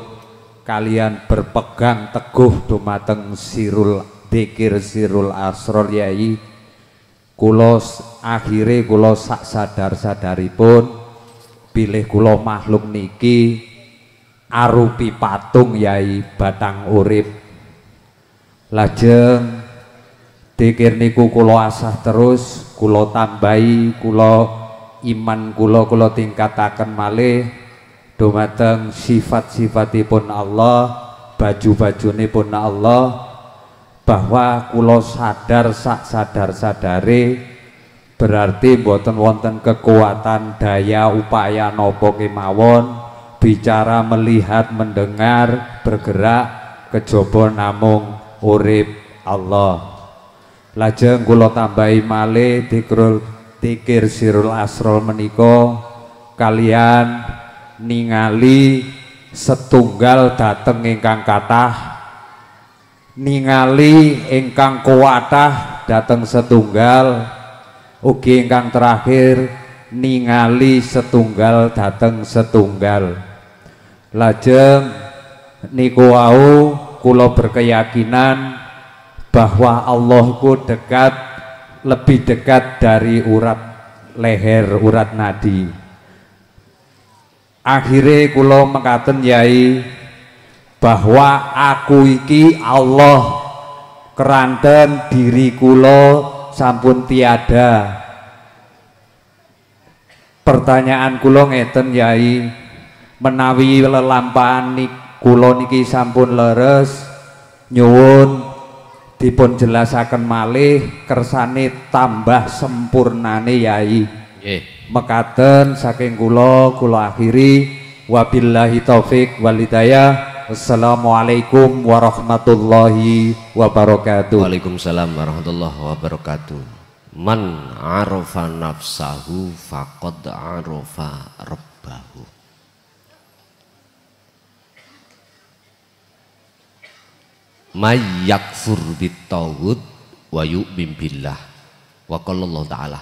kalian berpegang teguh dumateng sirul dzikir sirul asror Yai. Kula akhire kula sak sadar-sadaripun bilih kula makhluk niki arupi patung Yai batang urip. Lajeng dzikir niku kula asah terus, kula tambahi, kula iman kula tingkataken malih dumateng sifat-sifatipun Allah, baju-bajunipun Allah, bahwa kula sadar sak sadar-sadare berarti boten wonten kekuatan daya upaya nopo kemawon bicara, melihat, mendengar, bergerak kejaba namung urip Allah. Lajeng kula tambahi malih dikir sirul asrol menika kalian ningali setunggal dateng ingkang kathah, ningali ingkang kuwatah dateng setunggal, ugi ingkang terakhir ningali setunggal dateng setunggal. Lajeng niku wau kula berkeyakinan bahwa Allah ku dekat, lebih dekat dari urat leher, urat nadi. Akhirnya kula mekaten Yai, bahwa aku iki Allah, keranten diri kula sampun tiada. Pertanyaan kula ngeten Yai, menawi lelampahan kula niki sampun leres, nyuwun dipun jelasaken malih kersane tambah sempurnane Yai. Mekaten saking kula akhiri, wabillahi taufik wal hidayah. Wassalamualaikum warahmatullahi wabarakatuh. Waalaikumsalam warahmatullahi wabarakatuh. Man arafa nafsahu faqad arafa rabbahu. May yakfur bittawud wa yu'min billah. Wa qala Allah Ta'ala,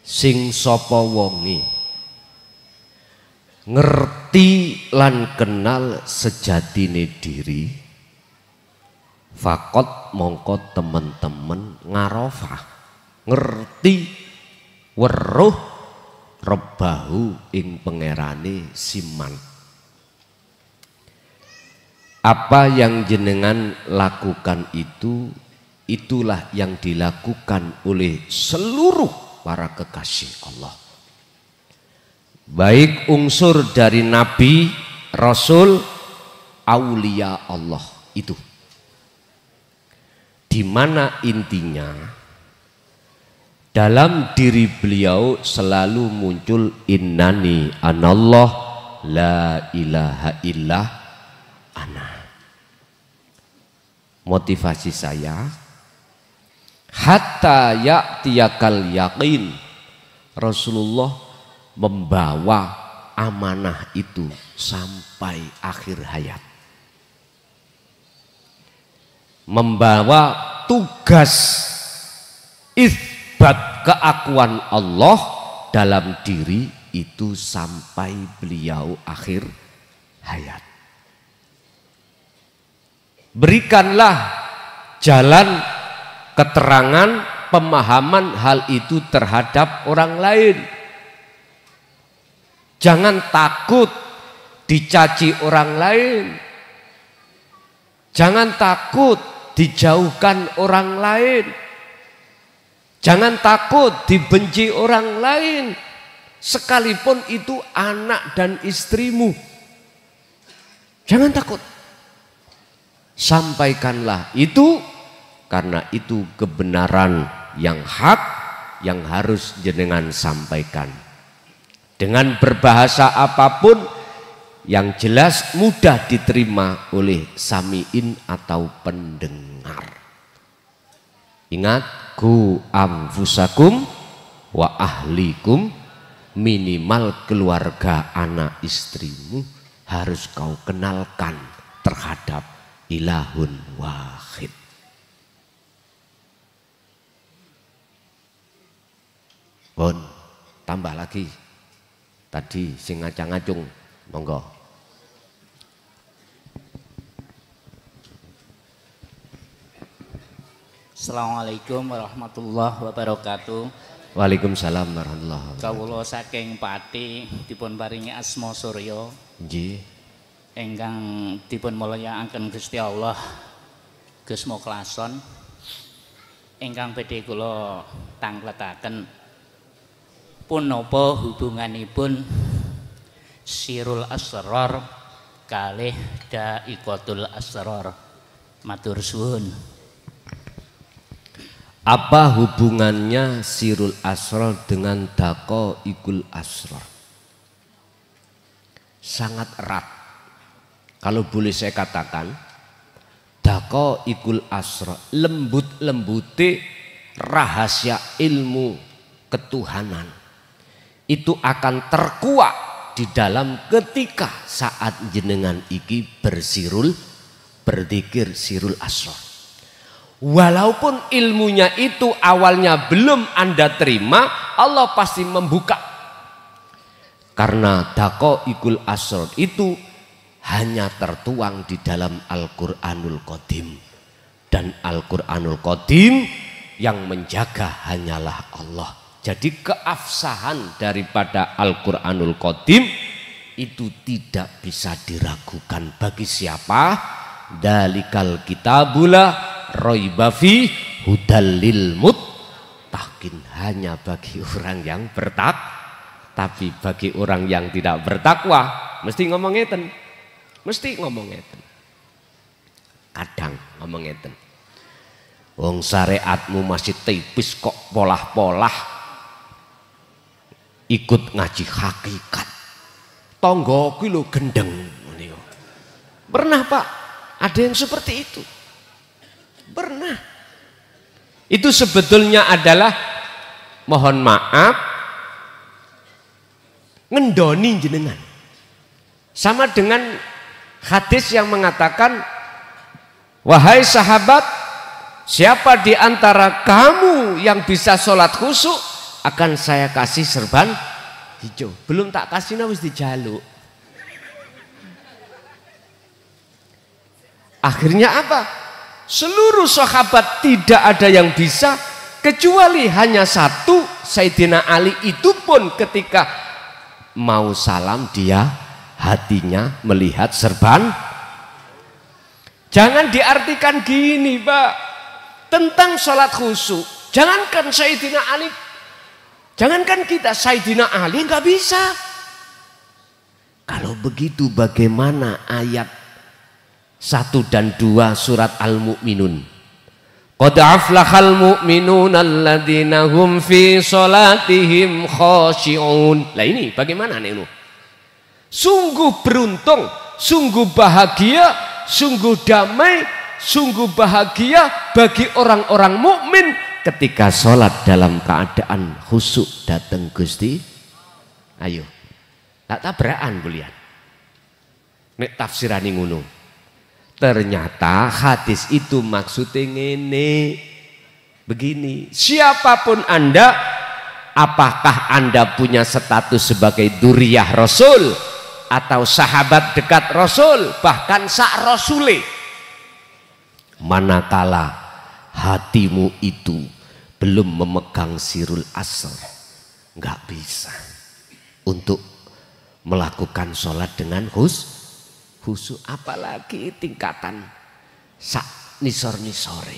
sing sapa wonge ngerti lan kenal sejatine diri, fakot mongko temen-temen ngarafah ngerti weruh rebahu ing pangerane siman. Apa yang jenengan lakukan itu, itulah yang dilakukan oleh seluruh para kekasih Allah. Baik unsur dari Nabi, Rasul, aulia Allah itu. Di mana intinya dalam diri beliau selalu muncul innani anallah la ilaha illah ana. Motivasi saya, hatta ya'tiyakal yaqin, Rasulullah membawa amanah itu sampai akhir hayat, membawa tugas isbat keakuan Allah dalam diri itu sampai beliau akhir hayat. Berikanlah jalan keterangan pemahaman hal itu terhadap orang lain. Jangan takut dicaci orang lain. Jangan takut dijauhkan orang lain. Jangan takut dibenci orang lain, sekalipun itu anak dan istrimu. Jangan takut. Sampaikanlah itu, karena itu kebenaran yang hak yang harus jenengan sampaikan. Dengan berbahasa apapun yang jelas mudah diterima oleh sami'in atau pendengar. Ingat, ku anfusakum wa ahlikum, minimal keluarga anak istrimu harus kau kenalkan terhadap ilahun wahid. Bon, tambah lagi. Tadi sing ngacang-ngacung, monggo. Assalamualaikum warahmatullahi wabarakatuh. Waalaikumsalam warahmatullahi wabarakatuh. Kawula saking Pati dipun paringi asma Surya. Nggih. Ingkang dipun mulyakaken Gusti Allah Gus Mukhlason. Ingkang badhe kula tangletaken punapa hubunganipun Sirul Asrar kalih Da'iqatul Asrar. Matur suwun. Apa hubungannya sirul asrar dengan daqaiqul asrar? Sangat erat. Kalau boleh saya katakan, daqaiqul asrar, lembut-lembute rahasia ilmu ketuhanan itu akan terkuak di dalam ketika saat jenengan iki berzikir sirul asrar. Walaupun ilmunya itu awalnya belum Anda terima, Allah pasti membuka. Karena daqaiqul asrar itu hanya tertuang di dalam Al-Qur'anul Qadim. Dan Al-Qur'anul Qadim yang menjaga hanyalah Allah. Jadi keabsahan daripada Al-Qur'anul Qadim itu tidak bisa diragukan bagi siapa? Dalikal kitabula raiba fi hudal lil muttaqin, hanya bagi orang yang tapi bagi orang yang tidak bertakwa mesti ngomong ngeten. Kadang ngomong ngeten. Wong syariatmu masih tipis kok polah-polah ikut ngaji hakikat. Tonggo kuwi lho gendeng. Pernah Pak? Ada yang seperti itu? Pernah. Itu sebetulnya adalah, mohon maaf, ngendoni jenengan. Sama dengan hadis yang mengatakan, wahai sahabat, siapa di antara kamu yang bisa sholat khusyuk, akan saya kasih serban hijau. Belum tak kasih wis dijaluk. Akhirnya apa? Seluruh sahabat tidak ada yang bisa kecuali hanya satu, Sayyidina Ali. Itu pun ketika mau salam dia hatinya melihat serban. Jangan diartikan gini Pak tentang sholat khusyuk. Jangankan Sayyidina Ali, jangankan kita, Sayyidina Ali nggak bisa. Kalau begitu bagaimana ayat 1 dan 2 surat Al-Mu'minun? Qad aflahal mu'minun alladzina hum fi sholatihim khashi'un. Lah ini bagaimana nih? Sungguh beruntung, sungguh bahagia, sungguh damai, sungguh bahagia bagi orang-orang mukmin ketika sholat dalam keadaan khusyuk datang Gusti. Ayo, tak tabrakan bulian. Nek tafsirane ngono. Ternyata hadis itu maksudnya ngene, begini, siapapun Anda, apakah Anda punya status sebagai duriyah Rasul atau sahabat dekat Rasul, bahkan sak Rasule, manakala hatimu itu belum memegang sirul asr, nggak bisa untuk melakukan sholat dengan khusyuk, apalagi tingkatan sak nisor-nisore.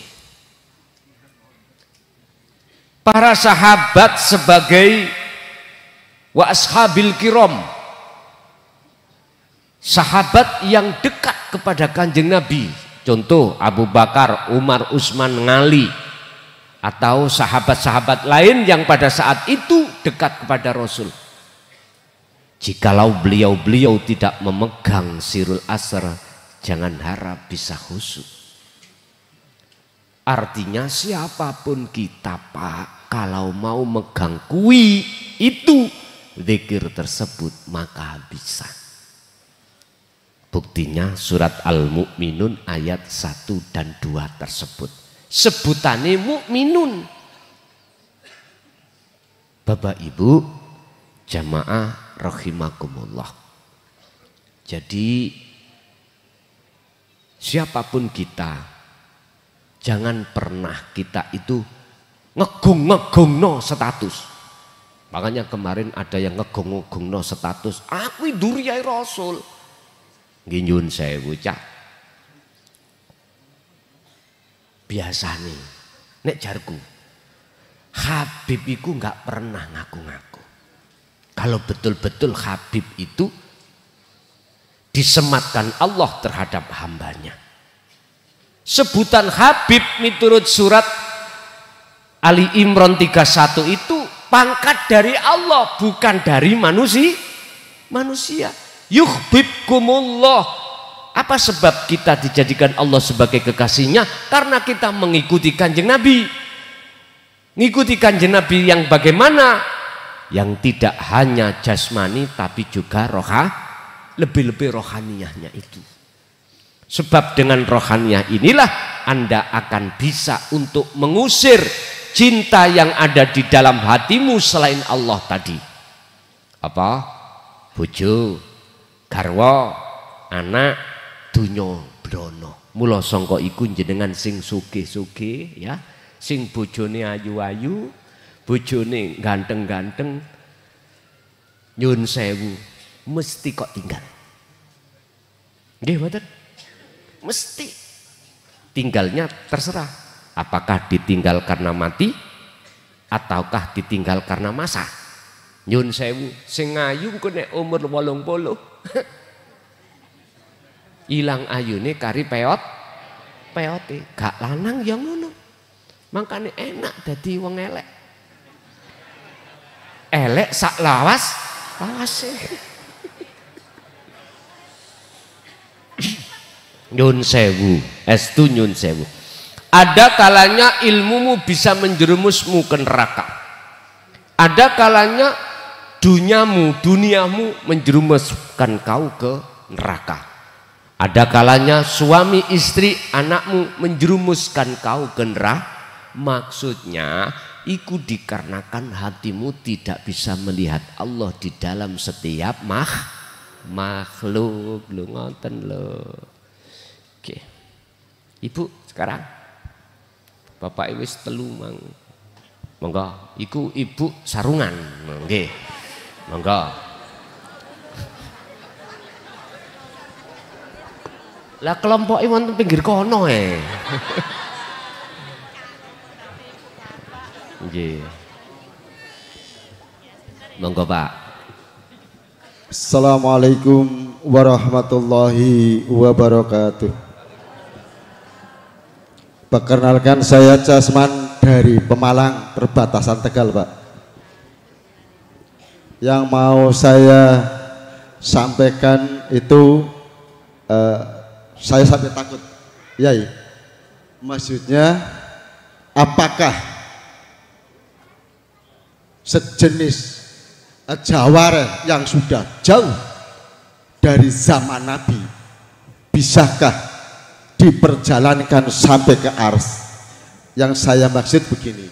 Para sahabat sebagai wa ashabil kiram, sahabat yang dekat kepada Kanjeng Nabi, contoh Abu Bakar, Umar, Utsman, Ali, atau sahabat-sahabat lain yang pada saat itu dekat kepada Rasul. Jikalau beliau-beliau tidak memegang sirul asr, jangan harap bisa khusyuk. Artinya siapapun kita Pak, kalau mau megang kui itu zikir tersebut maka bisa. Buktinya surat Al-Mu'minun ayat 1 dan 2 tersebut. Sebutannya mukminun. Bapak Ibu jamaah rahimakumullah. Jadi siapapun kita, jangan pernah kita itu ngegung-ngegungno status. Makanya kemarin ada yang ngegung-ngegungno status, aku duriyai Rasul. Nginjun saya bocah. Biasanya nek jarku Habib iku nggak pernah ngaku-ngaku. Kalau betul-betul Habib itu disematkan Allah terhadap hambanya. Sebutan Habib menurut surat Ali Imran 31 itu pangkat dari Allah, bukan dari manusia. Yuhibbukumullah. Apa sebab kita dijadikan Allah sebagai kekasihnya? Karena kita mengikuti Kanjeng Nabi. Ngikuti Kanjeng Nabi yang bagaimana? Yang tidak hanya jasmani tapi juga lebih-lebih rohaniyahnya itu. Sebab dengan rohaniyah inilah Anda akan bisa untuk mengusir cinta yang ada di dalam hatimu selain Allah tadi. Apa? Bojo, garwa, anak, dunya, brono. Mula sangka iku jenengan sing sugih-sugih ya, sing bojone ayu-ayu, bojone ganteng-ganteng, nyun sewu, mesti kok tinggal. Nggih mboten? Mesti. Tinggalnya terserah. Apakah ditinggal karena mati ataukah ditinggal karena masa? Nyun sewu, sing ayu engko nek umur 80. Ilang ayune kari peote, gak lanang ya ngono. Mangkane enak dadi wong elek. Elek sak lawase. Nyun sewu, estu nyun sewu. Ada kalanya ilmumu bisa menjerumusmu ke neraka. Ada kalanya duniamu menjerumuskan kau ke neraka. Ada kalanya suami istri anakmu menjerumuskan kau ke neraka. Maksudnya itu dikarenakan hatimu tidak bisa melihat Allah di dalam setiap makhluk. Lu ngoten lo. Oke. Ibu sekarang Bapak wis telu mang. Monggo, iku ibu sarungan. Nggih. Monggo. Lah kelompoke wonten pinggir kono Nggih. Monggo, Pak. Assalamualaikum warahmatullahi wabarakatuh. Perkenalkan, saya Casman dari Pemalang, perbatasan Tegal, Pak. Yang mau saya sampaikan itu saya sampai takut, Yai. Maksudnya, apakah sejenis jawara yang sudah jauh dari zaman Nabi bisakah diperjalankan sampai ke Ars? Yang saya maksud begini,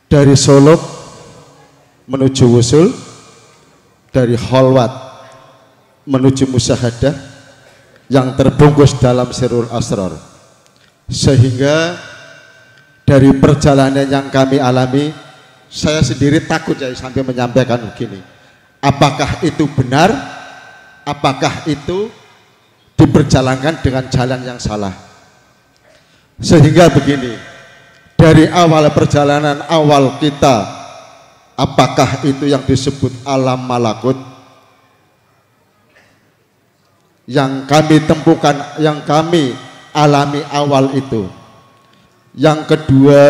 dari Solo menuju Wusul, dari Kholwat menuju Musyahadah yang terbungkus dalam Sirrul Asrar, sehingga dari perjalanan yang kami alami, saya sendiri takut ya sampai menyampaikan begini. Apakah itu benar? Apakah itu diperjalankan dengan jalan yang salah? Sehingga begini, dari awal perjalanan awal kita, apakah itu yang disebut alam malakut yang kami tempukan, yang kami alami awal itu? Yang kedua,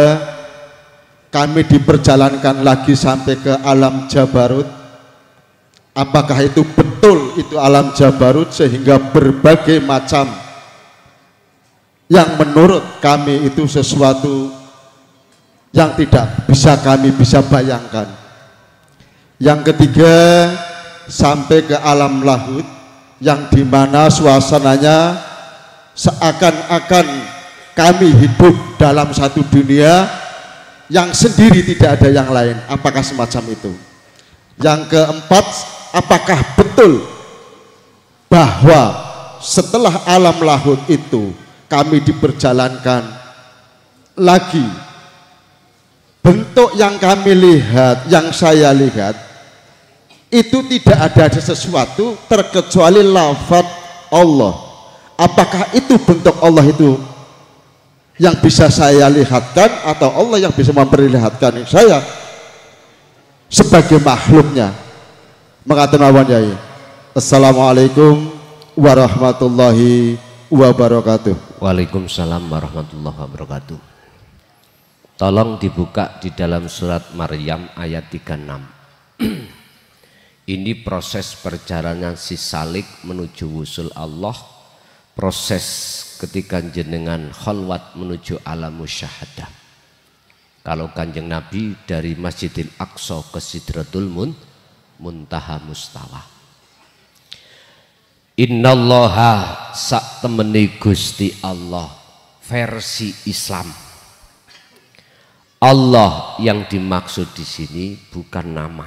kami diperjalankan lagi sampai ke alam Jabarut. Apakah itu betul itu alam Jabarut, sehingga berbagai macam yang menurut kami itu sesuatu yang tidak bisa kami bisa bayangkan. Yang ketiga, sampai ke alam lahut yang dimana suasananya seakan-akan kami hidup dalam satu dunia yang sendiri, tidak ada yang lain. Apakah semacam itu? Yang keempat, apakah betul bahwa setelah alam lahut itu kami diperjalankan lagi, bentuk yang kami lihat, yang saya lihat itu tidak ada sesuatu terkecuali lafaz Allah. Apakah itu bentuk Allah itu yang bisa saya lihatkan, atau Allah yang bisa memperlihatkan saya sebagai makhluknya? Mengatur mawon Yai. Assalamualaikum warahmatullahi wabarakatuh. Waalaikumsalam warahmatullahi wabarakatuh. Tolong dibuka di dalam surat Maryam ayat 36. Ini proses perjalanan si salik menuju wusul Allah, proses ketika jenengan khalwat menuju alam musyahadah. Kalau Kanjeng Nabi dari Masjidil Aqsa ke Sidratul Muntaha Mustawa. Innallaha sak temeni Gusti Allah versi Islam. Allah yang dimaksud di sini bukan nama.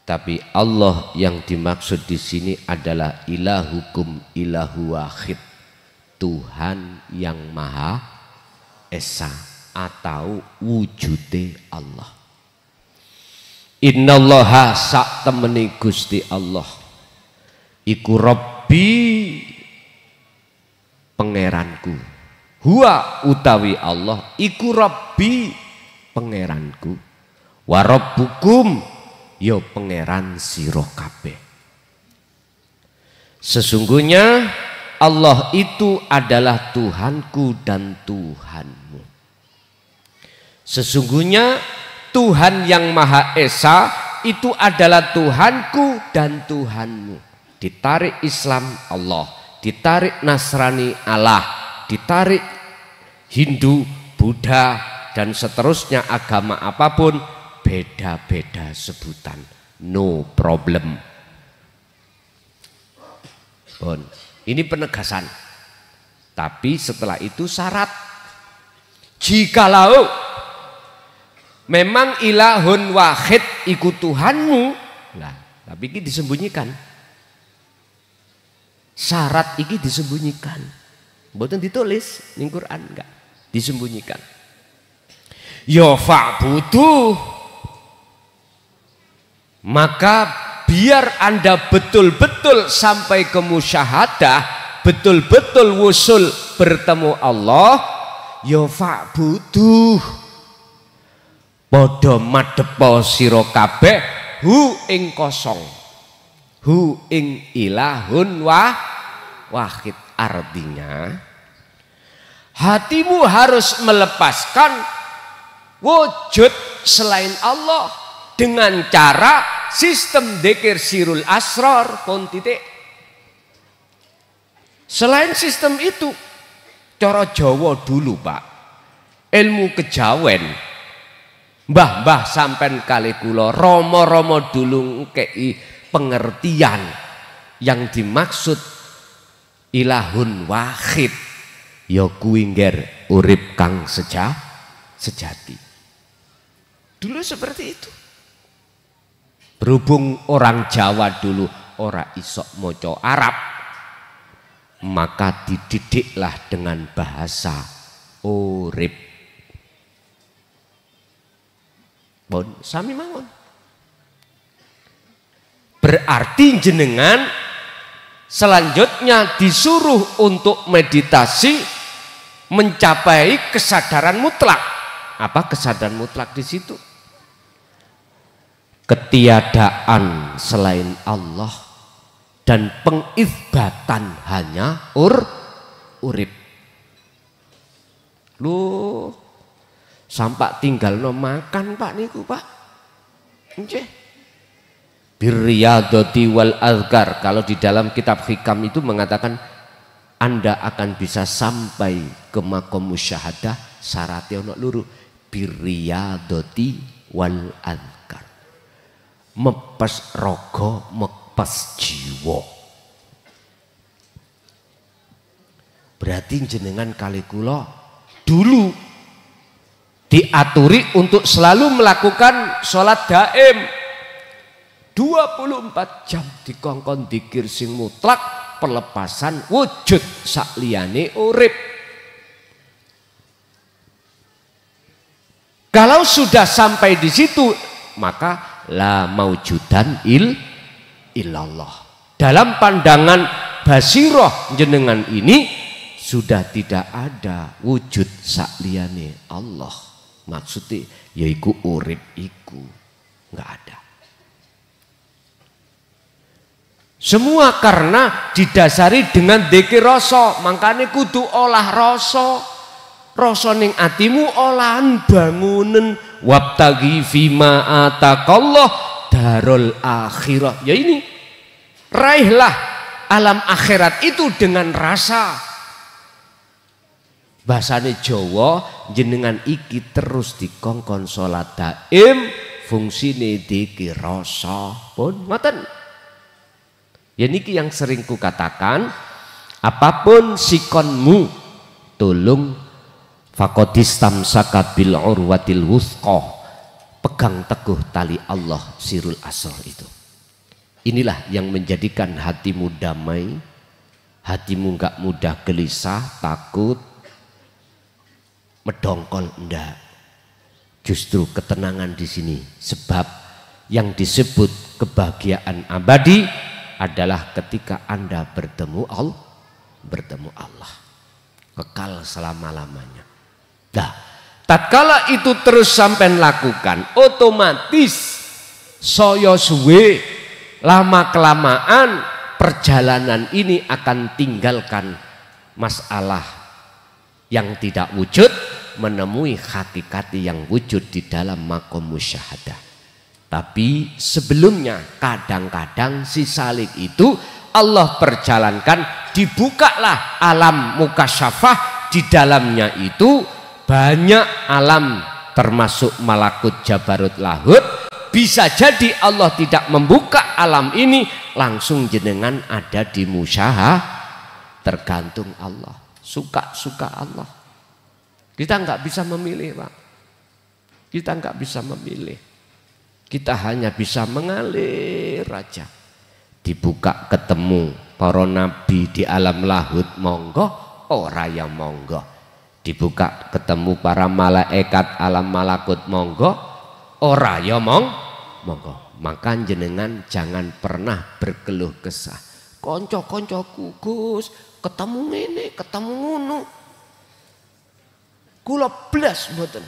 Tapi Allah yang dimaksud di sini adalah ilahukum ilahu wahid. Tuhan yang Maha Esa atau wujude Allah. Innallaha sak temeni Gusti Allah iku Rabbi pangeranku. Huwa utawi Allah iku Rabbi pangeranku. Wa rabbukum ya pangeran sira kabeh. Sesungguhnya Allah itu adalah Tuhanku dan Tuhanmu. Sesungguhnya Tuhan yang Maha Esa itu adalah Tuhanku dan Tuhanmu. Ditarik Islam Allah, ditarik Nasrani Allah, ditarik Hindu, Buddha dan seterusnya agama apapun beda-beda sebutan, no problem. Bon, ini penegasan. Tapi setelah itu syarat. Jikalau memang ilahun wahid iku Tuhanmu, nah, tapi ini disembunyikan. Syarat ini disembunyikan. Mboten ditulis ning Quran, enggak, disembunyikan. Ya fa'budu, maka biar Anda betul-betul sampai ke musyahadah, betul-betul wusul bertemu Allah, ya fa'budu padha madhepa sira kabeh hu ing kosong, hu ing ilahun wahid. Artinya hatimu harus melepaskan wujud selain Allah dengan cara sistem dzikir sirul asrar pun titik. Selain sistem itu, cara Jawa dulu Pak, ilmu kejawen, mbah-mbah sampen kali kula, romo-romo dulu ngkei pengertian yang dimaksud ilahun wahid ya kuwi ngger urip kang sejati. Dulu seperti itu. Berhubung orang Jawa dulu ora isok moco Arab, maka dididiklah dengan bahasa urip. Bon, sami mawon. Berarti jenengan selanjutnya disuruh untuk meditasi mencapai kesadaran mutlak. Apa kesadaran mutlak di situ? Ketiadaan selain Allah dan pengizbatan hanya urip. Loh, sampak tinggal no makan Pak niku Pak. Nggih. Birriyadati wal azkar, kalau di dalam kitab hikam itu mengatakan Anda akan bisa sampai ke makom musyahadah syaratnya ono luru, birriyadati wal azkar, mepes rogo mepes jiwa. Berarti jenengan kali kula dulu diaturi untuk selalu melakukan sholat daim 24 jam dikongkon dzikir sing mutlak, pelepasan wujud sakliyane urip. Kalau sudah sampai di situ, maka la maujudan illallah. Dalam pandangan basiroh jenengan ini sudah tidak ada wujud sakliyane Allah. Maksudnya yaiku urip iku nggak ada. Semua karena didasari dengan dzikir rasa, makanya kudu olah rasa. rasa ning atimu olahan bangunan wabtagi fima atakallah darul akhirah. Ya ini, raihlah alam akhirat itu dengan rasa. Bahasane Jawa jenengan iki terus dikongkon salat daim, fungsine diki rasa pun ngoten. Ya niki yang sering ku katakan, apapun sikonmu tulung faqadistamsaka bil urwatil wuthqa, pegang teguh tali Allah sirul asr itu. Inilah yang menjadikan hatimu damai, hatimu enggak mudah gelisah, takut, medongkol, enggak. Justru ketenangan di sini, sebab yang disebut kebahagiaan abadi adalah ketika Anda bertemu Allah, kekal selama-lamanya. Nah, tatkala itu terus sampai lakukan, otomatis soyo suwe, lama kelamaan perjalanan ini akan tinggalkan masalah yang tidak wujud, menemui hakikat yang wujud di dalam makom musyahadah. Tapi sebelumnya kadang-kadang si salik itu Allah perjalankan, dibukalah alam mukasyafah, di dalamnya itu banyak alam termasuk malakut jabarut lahut. Bisa jadi Allah tidak membuka alam ini, langsung jenengan ada di musyahadah. Tergantung Allah, suka-suka Allah. Kita nggak bisa memilih, Pak. Kita nggak bisa memilih. Kita hanya bisa mengalir aja. Dibuka ketemu para nabi di alam lahut, monggo, ora ya monggo. Dibuka ketemu para malaikat alam malakut, monggo, ora ya monggo. Maka jenengan jangan pernah berkeluh kesah. Konco-koncoku Gus, ketemu ngene, ketemu ngono. Kula blas mboten.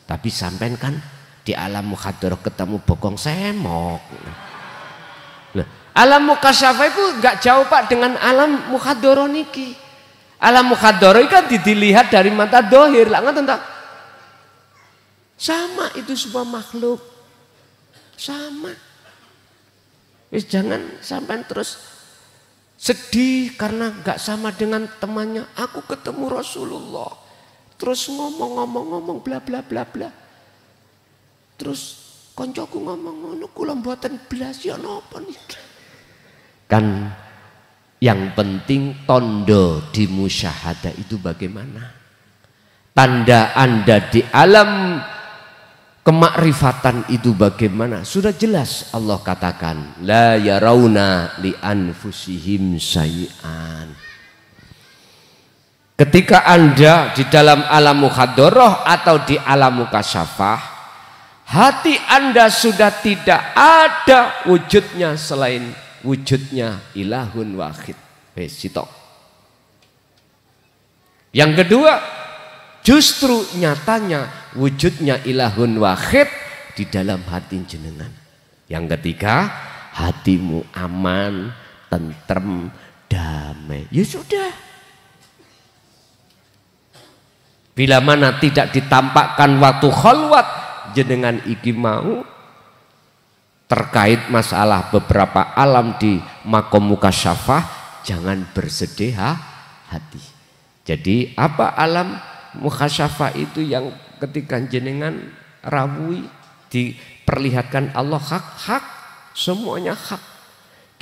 Tapi sampean kan di alam mukhadharah ketemu bokong semok. Nah, alam mukasyafah itu enggak jauh Pak dengan alam mukhadharah niki. Alam mukhadharah kan dilihat dari mata dohir, lah ngoten ta? Sama itu sebuah makhluk. Sama. Wis jangan sampean terus sedih karena enggak sama dengan temannya. Aku ketemu Rasulullah. Terus ngomong bla bla bla bla. Terus koncoku ngomong ngono kula mboten blas ya napa niki. Kan yang penting tondo di musyahadah itu bagaimana? Tanda Anda di alam kemakrifatan itu bagaimana? Sudah jelas Allah katakan la yarawna li anfusihim syai'an. Ketika Anda di dalam alam mukhadharah atau di alam mukasyafah, hati Anda sudah tidak ada wujudnya selain wujudnya ilahun wahid. Besito. Yang kedua, justru nyatanya wujudnya ilahun wahid di dalam hati jenengan. Yang ketiga, hatimu aman, tentrem, damai. Ya sudah. Bila mana tidak ditampakkan waktu khalwat, jenengan iki mau terkait masalah beberapa alam di makom mukasyafah, jangan bersedih hati. Jadi apa alam mukasyafah itu yang ketika jenengan rawui diperlihatkan Allah hak, semuanya hak.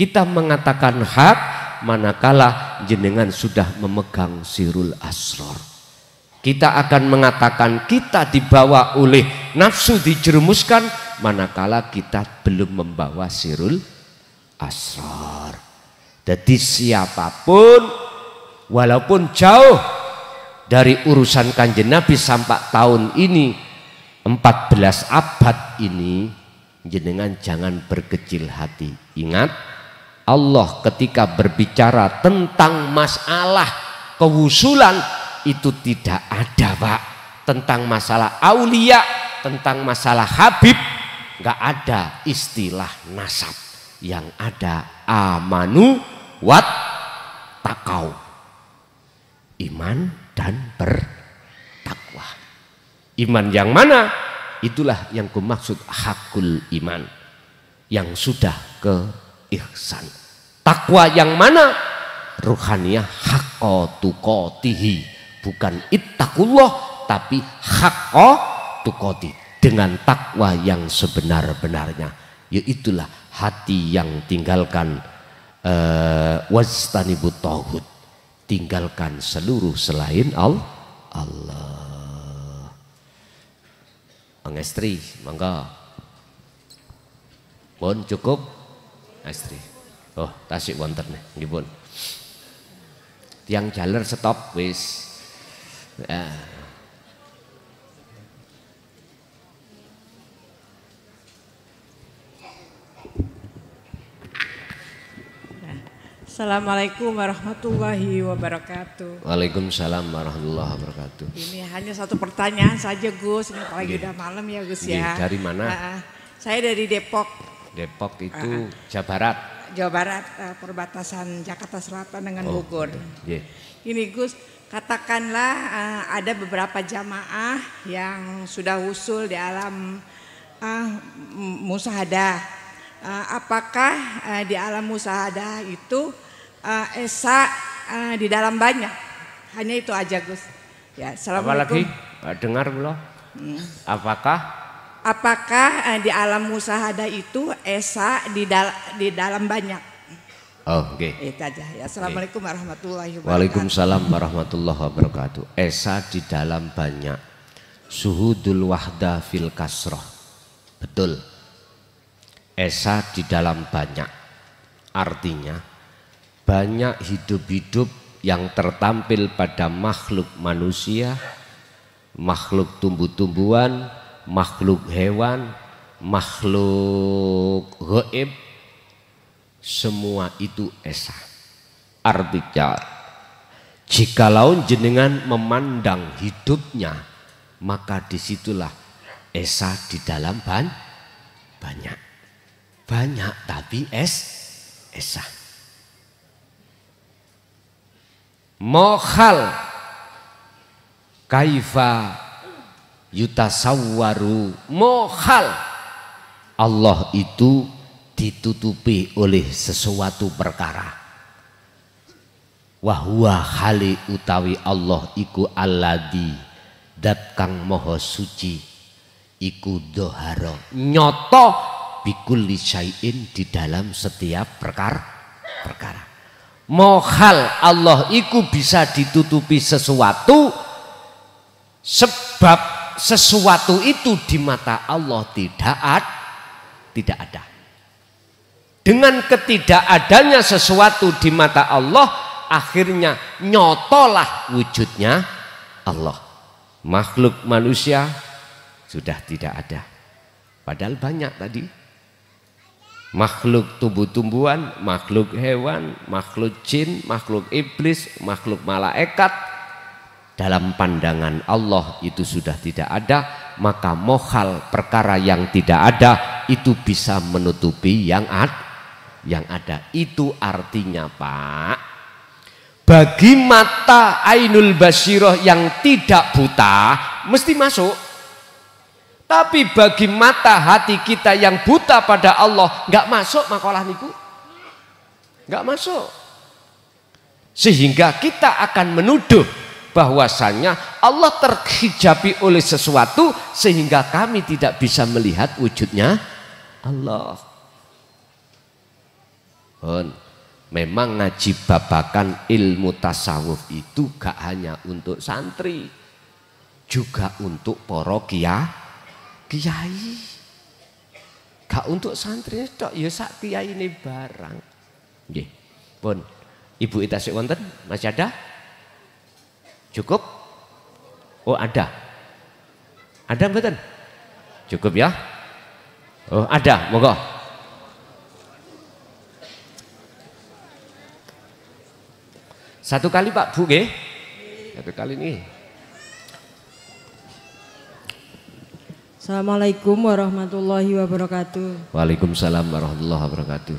Kita mengatakan hak manakala jenengan sudah memegang sirul asrar. Kita akan mengatakan kita dibawa oleh nafsu dijerumuskan manakala kita belum membawa sirul asrar. Jadi siapapun walaupun jauh dari urusan Kanjeng Nabi sampai tahun ini 14 abad ini, jenengan jangan berkecil hati. Ingat, Allah ketika berbicara tentang masalah kewusulan itu tidak ada Pak. Tentang masalah aulia, tentang masalah Habib, nggak ada istilah nasab. Yang ada amanu wat takau, iman dan Iman yang mana? Itulah yang kumaksud hakul iman, yang sudah ke ihsan. Takwa yang mana? Ruhaniyah haqqa tuqatihi, bukan ittaqullah tapi haqqa tuqati, dengan takwa yang sebenar-benarnya, yaitulah hati yang tinggalkan wastanibut tauhid, tinggalkan seluruh selain Allah. Pengestri, mangga. Pun cukup estri. Oh, tasik wonten nggih pun. Tiang jaler stop wis. Assalamualaikum warahmatullahi wabarakatuh. Waalaikumsalam warahmatullahi wabarakatuh. Ini hanya satu pertanyaan saja Gus, ini apalagi udah malam ya Gus ya. Dari mana? Saya dari Depok. Depok itu Jawa Barat. Jawa Barat, perbatasan Jakarta Selatan dengan Bogor. Yeah. Ini Gus, katakanlah ada beberapa jamaah yang sudah usul di alam musyahadah. Apakah di alam musyahadah itu esa di dalam banyak? Hanya itu aja Gus. Ya, assalamualaikum. Apalagi dengar belum? Apakah di alam musyahadah itu esa di dalam banyak? Oh, oke. Okay. Itu aja. Ya, assalamualaikum warahmatullahi wabarakatuh. Waalaikumsalam warahmatullahi wabarakatuh. Esa di dalam banyak. Suhudul wahda fil kasroh. Betul. Esa di dalam banyak, artinya banyak hidup-hidup yang tertampil pada makhluk manusia, makhluk tumbuh-tumbuhan, makhluk hewan, makhluk gaib, semua itu esa. Artinya jikalau jenengan memandang hidupnya, maka disitulah esa di dalam banyak. Banyak tapi esa. Mohal kaifa yutasawwaru, mohal Allah itu ditutupi oleh sesuatu perkara. Wahwa hali utawi Allah iku alladzi dat kang moho suci iku doharo nyoto bikulli syai'in di dalam setiap perkara. Mohal Allah iku bisa ditutupi sesuatu, sebab sesuatu itu di mata Allah tidak ada. Dengan ketidakadanya sesuatu di mata Allah, akhirnya nyotolah wujudnya Allah. Makhluk manusia sudah tidak ada, padahal banyak tadi. Makhluk tumbuh-tumbuhan, makhluk hewan, makhluk jin, makhluk iblis, makhluk malaikat, dalam pandangan Allah itu sudah tidak ada. Maka mohal perkara yang tidak ada itu bisa menutupi yang ada. Itu artinya Pak, bagi mata ainul basiroh yang tidak buta mesti masuk. Tapi bagi mata hati kita yang buta pada Allah nggak masuk makalah niku, nggak masuk. Sehingga kita akan menuduh bahwasanya Allah terhijabi oleh sesuatu sehingga kami tidak bisa melihat wujudnya Allah. Memang ngaji babakan ilmu tasawuf itu gak hanya untuk santri, juga untuk para kiai, gak untuk santri tok, ya sak kiai ini barang. Nggih. Pun Ibu tasik wonten masih ada? Cukup? Oh ada. Ada mboten? Cukup ya? Oh ada, monggo. Satu kali Pak Bu nggih? Satu kali nih. Assalamualaikum warahmatullahi wabarakatuh. Waalaikumsalam warahmatullahi wabarakatuh.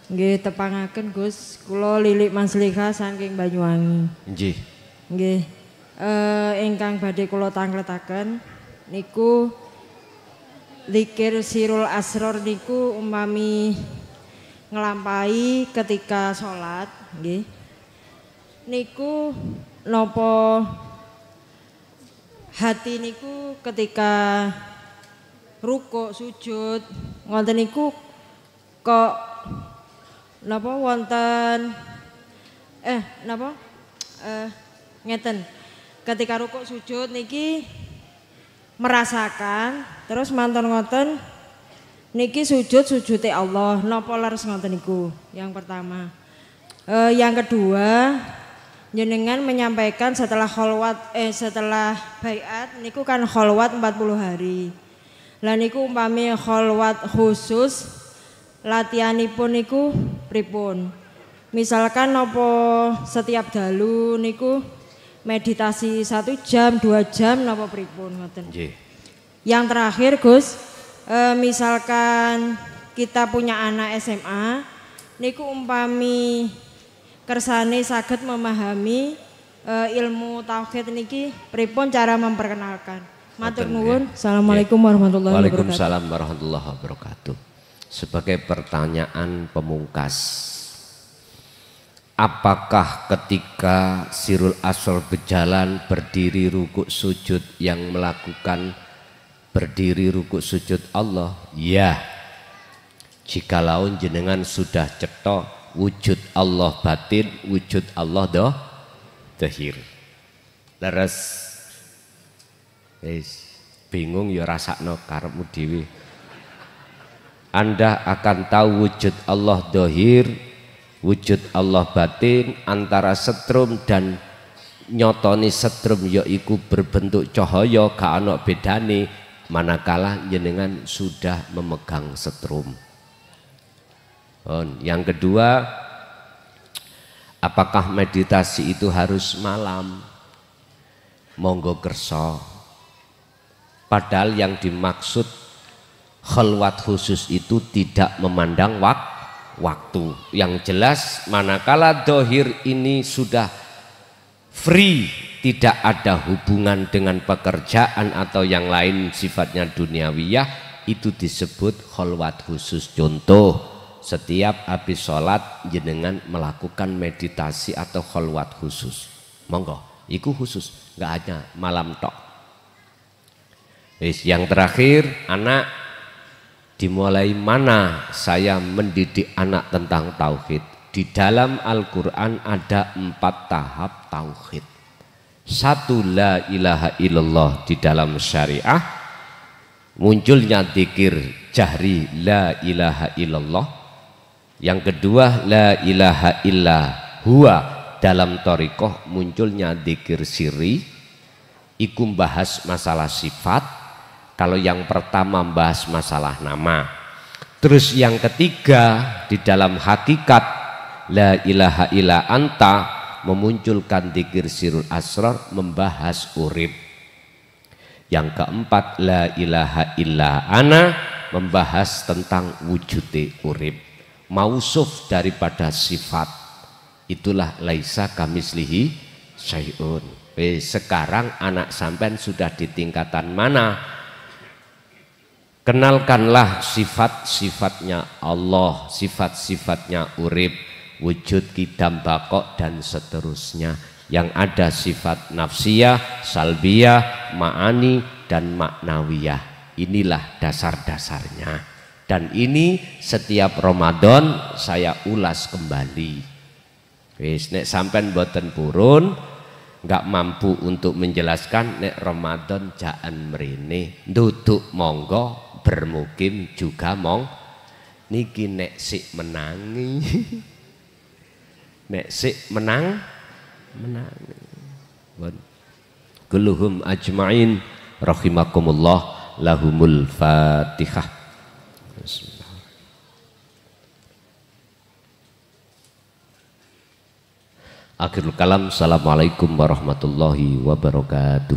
Nggih tepangaken Gus, kula Lilik Maslika saking Banyuwangi. Nggih. Nggih. Ingkang badhe kula tangletaken niku zikir sirul asror niku umpami nglampahi ketika sholat nggih. Niku nopo hati niku ketika rukuk sujud ngoten niku kok napa wonten ngeten ketika rukuk sujud niki merasakan terus manton ngoten niki sujude Allah napa leres ngoten niku yang pertama. Yang kedua jenengan menyampaikan setelah setelah baiat niku kan kholwat 40 hari. Lah niku umpami kholwat khusus latihanipun niku pripun? Misalkan nopo setiap dalu niku meditasi 1 jam 2 jam nopo pripun ngoten. Yang terakhir Gus, misalkan kita punya anak SMA niku umpami kersane saged memahami ilmu tauhid niki pripun cara memperkenalkan. Matur nuwun. Assalamualaikum warahmatullahi wabarakatuh. Waalaikumsalam warahmatullahi wabarakatuh. Sebagai pertanyaan pemungkas, apakah ketika sirul asr berjalan berdiri rukuk sujud yang melakukan berdiri rukuk sujud Allah? Ya. Jikalau jenengan sudah cetok wujud Allah batin, wujud Allah zahir. Leres. Bingung ya rasakno karepmu dhewe. Anda akan tahu wujud Allah zahir, wujud Allah batin antara setrum dan nyotoni setrum yaiku berbentuk cahaya gak ana bedane manakala jenengan sudah memegang setrum. Yang kedua, apakah meditasi itu harus malam? Monggo kerso. Padahal yang dimaksud khalwat khusus itu tidak memandang waktu. Yang jelas manakala dohir ini sudah free, tidak ada hubungan dengan pekerjaan atau yang lain sifatnya duniawiyah, itu disebut khalwat khusus. Contoh, setiap habis sholat jenengan melakukan meditasi atau khalwat khusus. Monggo, itu khusus, nggak hanya malam tok. Yang terakhir, anak dimulai mana saya mendidik anak tentang tauhid? Di dalam Al-Quran ada 4 tahap tauhid. 1, la ilaha illallah di dalam syariah, munculnya dzikir jahri la ilaha illallah. Yang kedua, la ilaha illa huwa dalam thariqah, munculnya dzikir sirri, iku bahas masalah sifat. Kalau yang pertama bahas masalah nama. Terus yang ketiga di dalam hakikat la ilaha illa anta, memunculkan dzikir sirul asrar, membahas urip. Yang keempat la ilaha illa ana, membahas tentang wujude urip, mausuf daripada sifat. Itulah laisa kamislihi syai'un. Sekarang anak sampean sudah di tingkatan mana? Kenalkanlah sifat-sifatnya Allah, sifat-sifatnya urip, wujud, kidam, bakok dan seterusnya. Yang ada sifat nafsiyah, salbiyah, ma'ani dan maknawiyah. Inilah dasar-dasarnya. Dan ini setiap Ramadan saya ulas kembali. Nek sampean boten purun, nggak mampu untuk menjelaskan, nek Ramadan jaan mrene nduduk monggo, bermukim juga niki nek sik menangi. Nek sik menangi. Kulluhum ajma'in rahimakumullah, lahumul Fatihah. Akhirul kalam, assalamualaikum warahmatullahi wabarakatuh.